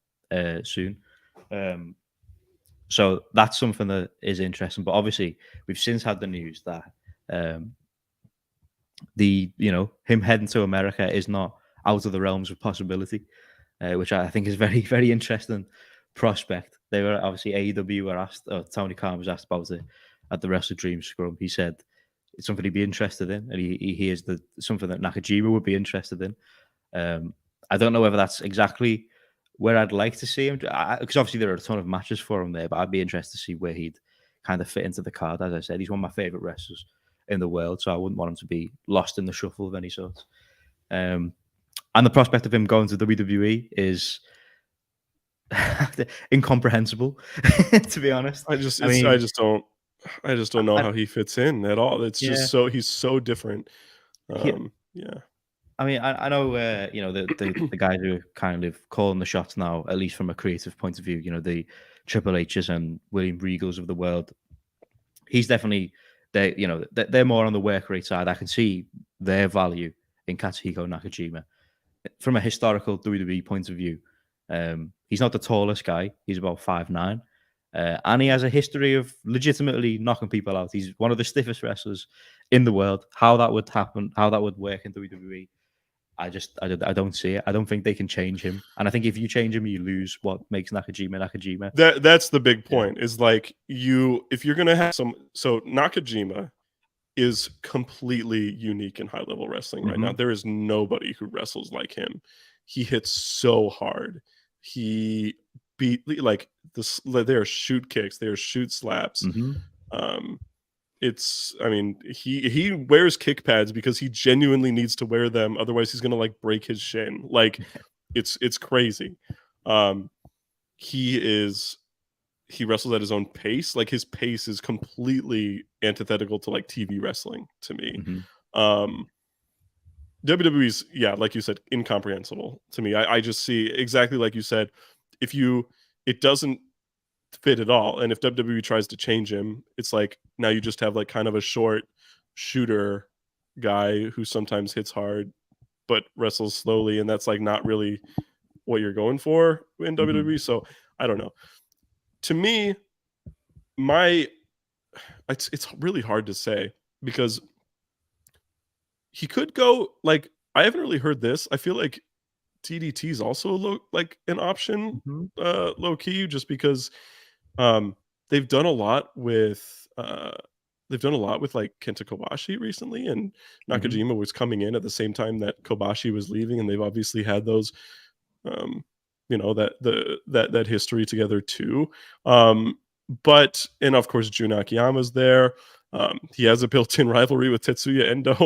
soon. So that's something that is interesting. But obviously, we've since had the news that him heading to America is not out of the realms of possibility, which I think is very, very interesting prospect. They were obviously AEW were asked, or Tony Khan was asked about it at the Wrestle Dream Scrum. He said it's something he'd be interested in, and he hears that something that Nakajima would be interested in. I don't know whether that's exactly where I'd like to see him, because obviously there are a ton of matches for him there, but I'd be interested to see where he'd kind of fit into the card. As I said, he's one of my favorite wrestlers in the world, so I wouldn't want him to be lost in the shuffle of any sort. And the prospect of him going to WWE is incomprehensible, to be honest. I just don't know how he fits in at all. It's just he's so different. Yeah. I mean, I know the guys who are kind of calling the shots now, at least from a creative point of view. The Triple H's and William Regals of the world. He's definitely they're more on the work rate side. I can see their value in Katsuhiko Nakajima from a historical WWE point of view. He's not the tallest guy. He's about 5'9", and he has a history of legitimately knocking people out. He's one of the stiffest wrestlers in the world. How that would happen, how that would work in WWE, I don't see it. I don't think they can change him. And I think if you change him, you lose what makes Nakajima. That's the big Yeah. point. Is like if you're gonna have so Nakajima is completely unique in high level wrestling right now. Mhm. There is nobody who wrestles like him. He hits so hard. He beat like this. There are shoot kicks. There are shoot slaps. Mhm. Um, I mean, he wears kick pads because he genuinely needs to wear them. Otherwise, he's gonna like break his shin. Like, it's crazy. Um, he wrestles at his own pace. Like his pace is completely antithetical to like TV wrestling to me. Mhm. Um, WWE's, yeah, like you said, incomprehensible to me. I just see exactly like you said. If you, it doesn't fit at all, and if WWE tries to change him, it's like now you just have like kind of a short shooter guy who sometimes hits hard but wrestles slowly, and that's like not really what you're going for in Mhm. WWE. So I don't know. To me, my it's really hard to say because he could go like I haven't really heard this. I feel like TDT is also like an option, Mhm. low key, just because um, they've done a lot with like Kenta Kobashi recently, and Mhm. Nakajima was coming in at the same time that Kobashi was leaving, and they've obviously had those um, that history together too. But and of course Jun Akiyama's there. He has a built-in rivalry with Tetsuya Endo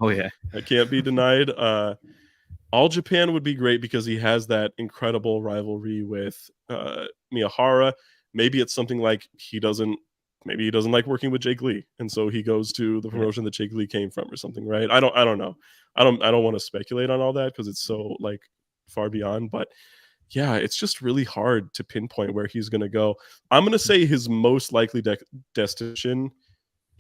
Oh yeah. that can't be denied. All Japan would be great because he has that incredible rivalry with Miyahara. Maybe it's something like maybe he doesn't like working with Jake Lee, and so he goes to the Yeah. promotion that Jake Lee came from or something, right? I don't know. I don't want to speculate on all that because it's so like far beyond, but yeah, it's just really hard to pinpoint where he's going to go. I'm going to say his most likely destination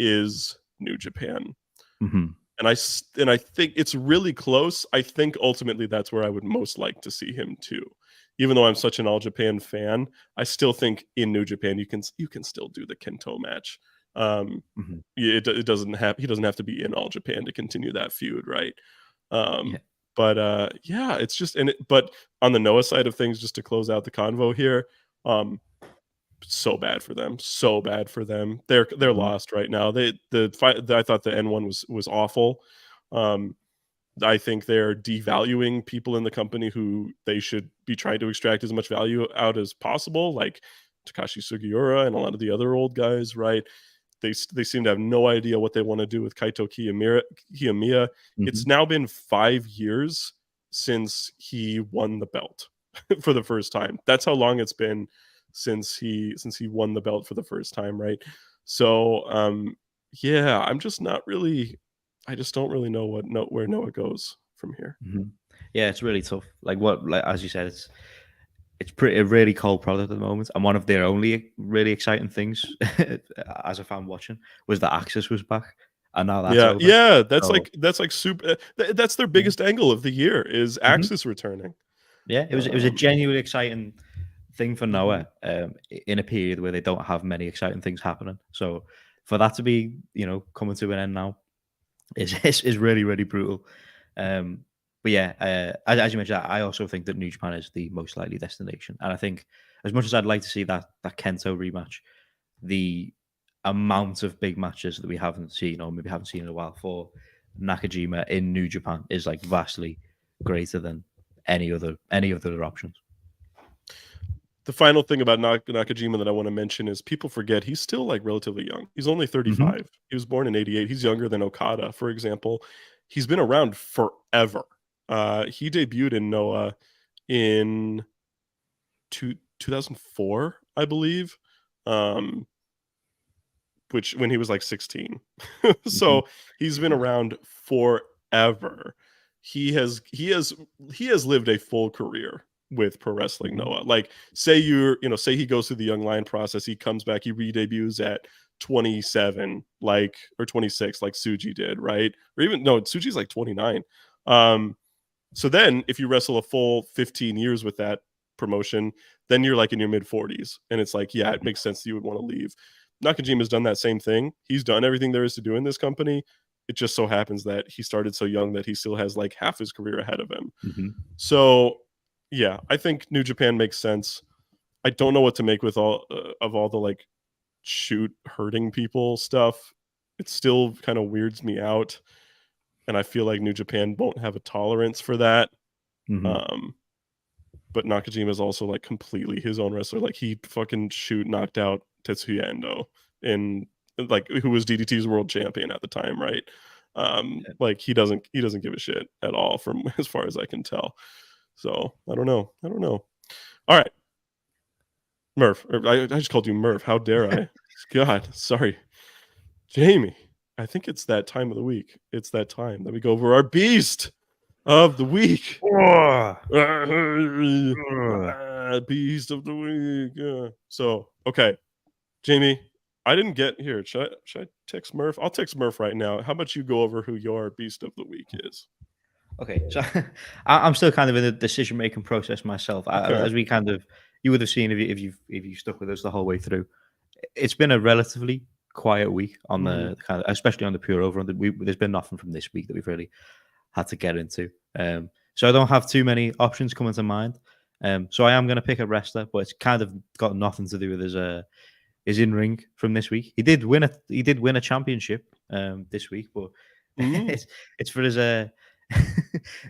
is New Japan. Mhm. And I think it's really close. I think ultimately that's where I would most like to see him too. Even though I'm such an All Japan fan, I still think in New Japan you can still do the Kento match. Mhm. It doesn't have he doesn't have to be in All Japan to continue that feud, right? Yeah. But yeah, it's just but on the Noah side of things, just to close out the convo here, um, so bad for them. So bad for them. They're Mhm. lost right now. The fight. I thought the N1 was awful. Um, I think they're devaluing people in the company who they should be trying to extract as much value out as possible, like Takashi Sugiura and a lot of the other old guys. Right? They seem to have no idea what they want to do with Kaito Kiyomiya. It's Mhm. now been 5 years since he won the belt for the first time. That's how long it's been since he won the belt for the first time, right? So yeah, I'm just not really I just don't really know where Noah goes from here. Mhm. Yeah, it's really tough. Like as you said, it's pretty a really cold product at the moment. And one of their only really exciting things as a fan watching was that Axis was back, and now that's Yeah, over. yeah, So that's like super. That's their yeah. biggest angle of the year is Mhm. Axis returning. Yeah, it was a Um, genuinely exciting thing for mhm. Noah in a period where they don't have many exciting things happening. So for that to be coming to an end now is really really brutal. Um, but yeah, as you mentioned, I also think that New Japan is the most likely destination, and I think as much as I'd like to see that Kento rematch, the amount of big matches that we haven't seen or maybe haven't seen in a while for Nakajima in New Japan is like vastly greater than any of the other options. The final thing about Nakajima that I want to mention is people forget he's still like relatively young. He's only Hmm. 35. He was born in 88. He's younger than Okada, for example. He's been around forever. He debuted in Noah in 2004, I believe. Um, which when he was like 16. Hmm. So he's been around forever. He has lived a full career with pro wrestling, Hmm. Noah. Like say he goes through the young lion process, he comes back, he re-debuts at 27 like or 26 like Suji did, right? Or even no, Suji's like 29. Um so then if you wrestle a full 15 years with that promotion, then you're like in your mid 40s. And it's like, yeah, it makes sense that you would want to leave. Nakajima's done that same thing. He's done everything there is to do in this company. It just so happens that he started so young that he still has like half his career ahead of him. Mm-hmm. So yeah, I think New Japan makes sense. I don't know what to make with all the like shoot hurting people stuff. It still kind of weirds me out, and I feel like New Japan won't have a tolerance for that. Mm-hmm. But Nakajima is also like completely his own wrestler. Like he fucking knocked out Tetsuya Endo in like who was DDT's world champion at the time, right? Like he doesn't give a shit at all from as far as I can tell. So I don't know. All right, Murph. I just called you Murph. How dare I? God, sorry, Jamie. I think it's that time of the week. It's that time that we go over our beast of the week. Beast of the week. So, okay, Jamie, I didn't get here. Should I text Murph? I'll text Murph right now. How about you go over who your beast of the week is? Okay, so I'm still kind of in the decision making process myself. Okay. As we kind of, you would have seen if you stuck with us the whole way through. It's been a relatively quiet week on the kind of, especially on the pure over. There's been nothing from this week that we've really had to get into. So I don't have too many options coming to mind. So I am going to pick a wrestler, but it's kind of got nothing to do with his in ring from this week. He did win a championship this week, but it's for his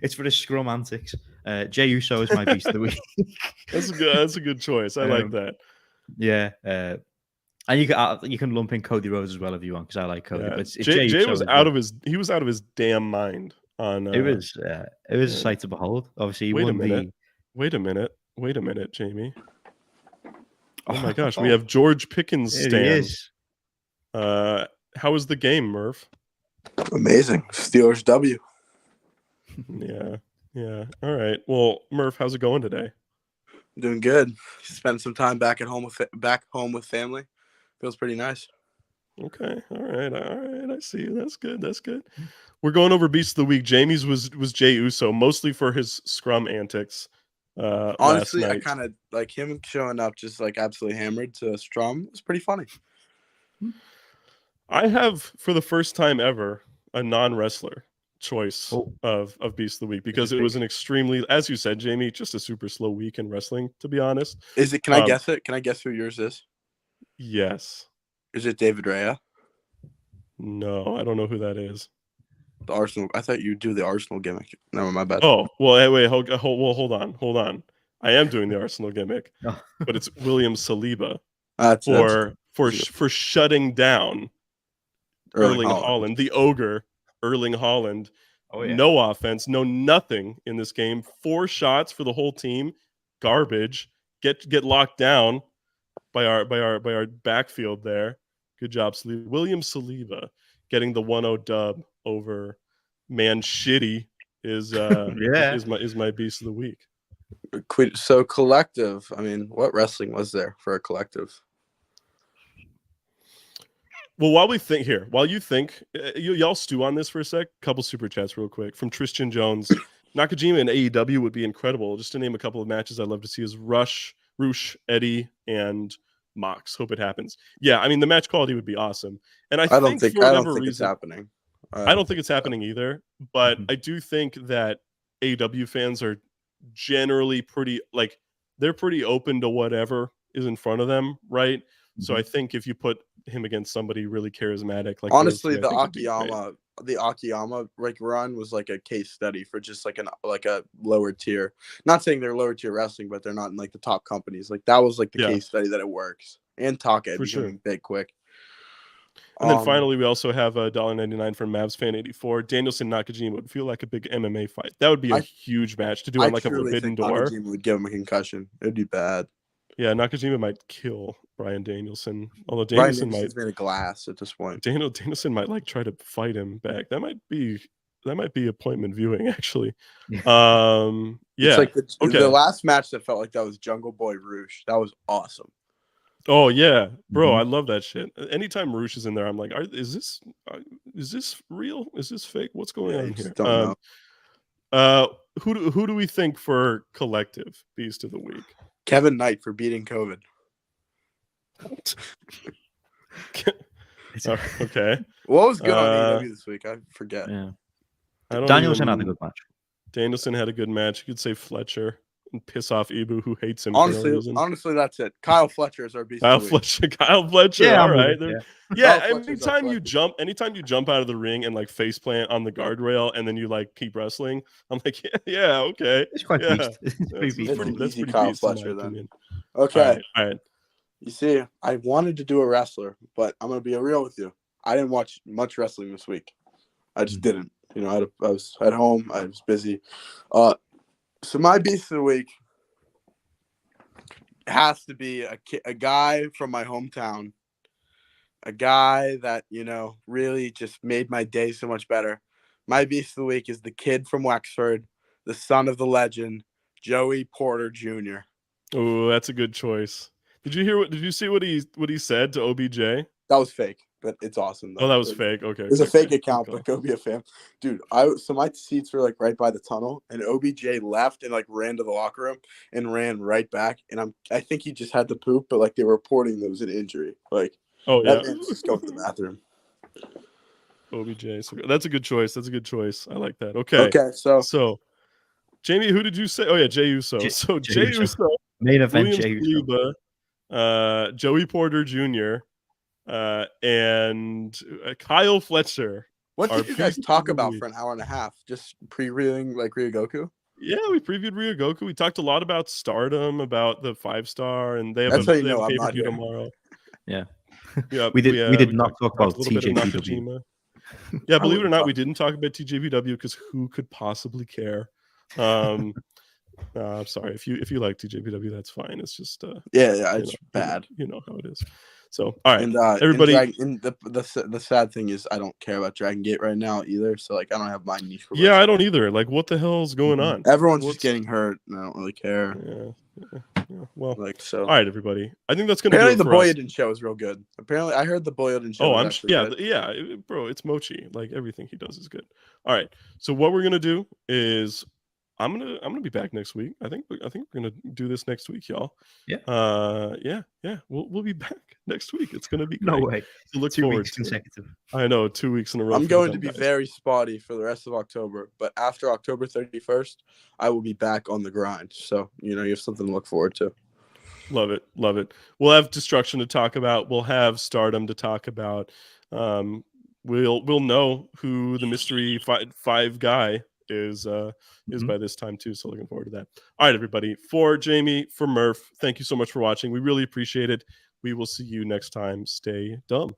it's for his scrum antics. Jey Uso is my beast of the week. That's a good choice. I like that. Yeah. And you can lump in Cody Rhodes as well if you want, because I like Cody. Yeah. But it's Jey was out of his damn mind on. It was a sight to behold. Obviously, he wait won a minute. Wait a minute, Jamie. Oh my gosh, we have George Pickens stands. How was the game, Murph? Amazing. Steelers W. Yeah. All right. Well, Murph, how's it going today? Doing good. Spent some time back home with family. Feels pretty nice. Okay. All right. I see you. That's good. We're going over Beast of the Week. Jamie's was Jey Uso, mostly for his scrum antics. Honestly, last night. I kind of like him showing up just like absolutely hammered to Strum. It was pretty funny. I have, for the first time ever, a non-wrestler choice of Beast of the Week, because it was an extremely, as you said, Jamie, just a super slow week in wrestling, to be honest. Is it? Can I guess it? Can I guess who yours is? Yes. Is it David Raya? No, I don't know who that is. The Arsenal. I thought you do the Arsenal gimmick. No, my bad. Oh, well, hey, wait, hold on. I am doing the Arsenal gimmick, but it's William Saliba for shutting down Erling Haaland, the ogre Erling Haaland. Oh, yeah. No offense, no nothing in this game. 4 shots for the whole team, garbage. Get locked down by our backfield there. Good job, Saliba. William Saliba getting the 1-0 dub over Man Shitty is my beast of the week. So collective. I mean, what wrestling was there for a collective? Well, while you think, y'all stew on this for a sec. Couple super chats real quick from Tristan Jones. Nakajima and AEW would be incredible. Just to name a couple of matches I'd love to see is Rush, Eddie, and Mox. Hope it happens. Yeah, I mean the match quality would be awesome. And I don't think it's happening. I don't think it's happening either. But I do think that AEW fans are generally pretty they're pretty open to whatever is in front of them, right? So I think if you put him against somebody really charismatic, like honestly, the Akiyama run was like a case study for just like a lower tier. Not saying they're lower tier wrestling, but they're not in like the top companies. Like that was like the case study that it works. And Taka becoming big quick. And then finally, we also have $1.99 from Mavs Fan 84. Danielson Nakajima would feel like a big MMA fight. That would be a huge match to do on like a forbidden door. Nakajima would give him a concussion. It would be bad. Yeah, Nakajima might kill Bryan Danielson. Although Danielson's made of glass at this point. Danielson might like try to fight him back. That might be appointment viewing, actually. It's like the last match that felt like that was Jungle Boy Roosh. That was awesome. Oh yeah, bro, I love that shit. Anytime Roosh is in there, I'm like, is this real? Is this fake? What's going on here? Don't know. Who do we think for collective Beast of the Week? Kevin Knight for beating COVID. Okay. What was good on AEW this week? I forget. Yeah. I don't Danielson had a even- good match. Danielson had a good match. You could say Fletcher and piss off Ibu, who hates him for no reason. Honestly, that's it. Kyle Fletcher is our beast. Kyle of the week. Fletcher. Kyle Fletcher. Yeah, All I'm with right. it, There- Kyle Yeah. Fletcher's our Anytime you jump out of the ring and like face plant on the guardrail and then you like keep wrestling, I'm like, yeah, okay. It's quite Yeah. beast. It's pretty That's beast. an that's easy pretty Kyle beast in my Fletcher then. opinion. Okay. All right. You see, I wanted to do a wrestler, but I'm gonna be real with you. I didn't watch much wrestling this week. I just didn't. You know, I was at home. I was busy. So my beast of the week has to be a guy from my hometown, a guy that, you know, really just made my day so much better. My beast of the week is the kid from Wexford, the son of the legend, Joey Porter Jr. Oh, that's a good choice. Did you see what he said to OBJ? That was fake, but it's awesome though. Oh, that was fake. Okay. It's a okay, fake account, okay. but go be a fan. Dude, so my seats were like right by the tunnel, and OBJ left and like ran to the locker room and ran right back. And I think he just had to poop, but like they were reporting there was an injury. Like, Oh yeah. that man's just going to the bathroom. OBJ. So that's a good choice. That's a good choice. I like that. Okay. Okay, So, Jamie, who did you say? Oh yeah, Jey Uso. So Jey Uso, Main event, William Jey Uso. Saliba, Joey Porter Jr., and Kyle Fletcher. what Our did you guys beast talk of the about week. for an hour and a half? Just previewing like Ryogoku? Yeah, we previewed Ryogoku. We talked a lot about Stardom, about the 5-star, and they have That's how you they have know a I'm not pay-per-view here. tomorrow. Yeah. Yeah, We did not talk about talked a little bit of TJPW. Nakajima. Yeah, believe it or wouldn't not, talk. we didn't talk about TJPW because who could possibly care? I'm sorry if you like TJPW, that's fine. It's just Yeah, it's bad. You know how it is. So all right, And everybody. the sad thing is I don't care about Dragon Gate right now either. So like I don't have my niche for Yeah, I wrestling. don't either. Like, what the hell's going on? Everyone's What's- just getting hurt, and I don't really care. Yeah. Well, Like so. all right, everybody. I think that's gonna do Apparently it the for us. Boyden show is real good. Apparently I heard the Boyden show. Oh, was I'm actually good. bro. It's Mochi. Like everything he does is good. All right. So what we're gonna do is I'm gonna be back next week. I think we're gonna do this next week, y'all. Yeah. Yeah. We'll be back next week. It's gonna be great. No way. So look 2 forward weeks to it. consecutive. I know 2 weeks in a row. I'm for the going to dumb be guys. very spotty for the rest of October, but after October 31st, I will be back on the grind. So, you know, you have something to look forward to. Love it. We'll have Destruction to talk about. We'll have Stardom to talk about. We'll know who the mystery five guy is by this time too. So looking forward to that. All right, everybody. For Jamie, for Murph, thank you so much for watching. We really appreciate it. We will see you next time. Stay dumb.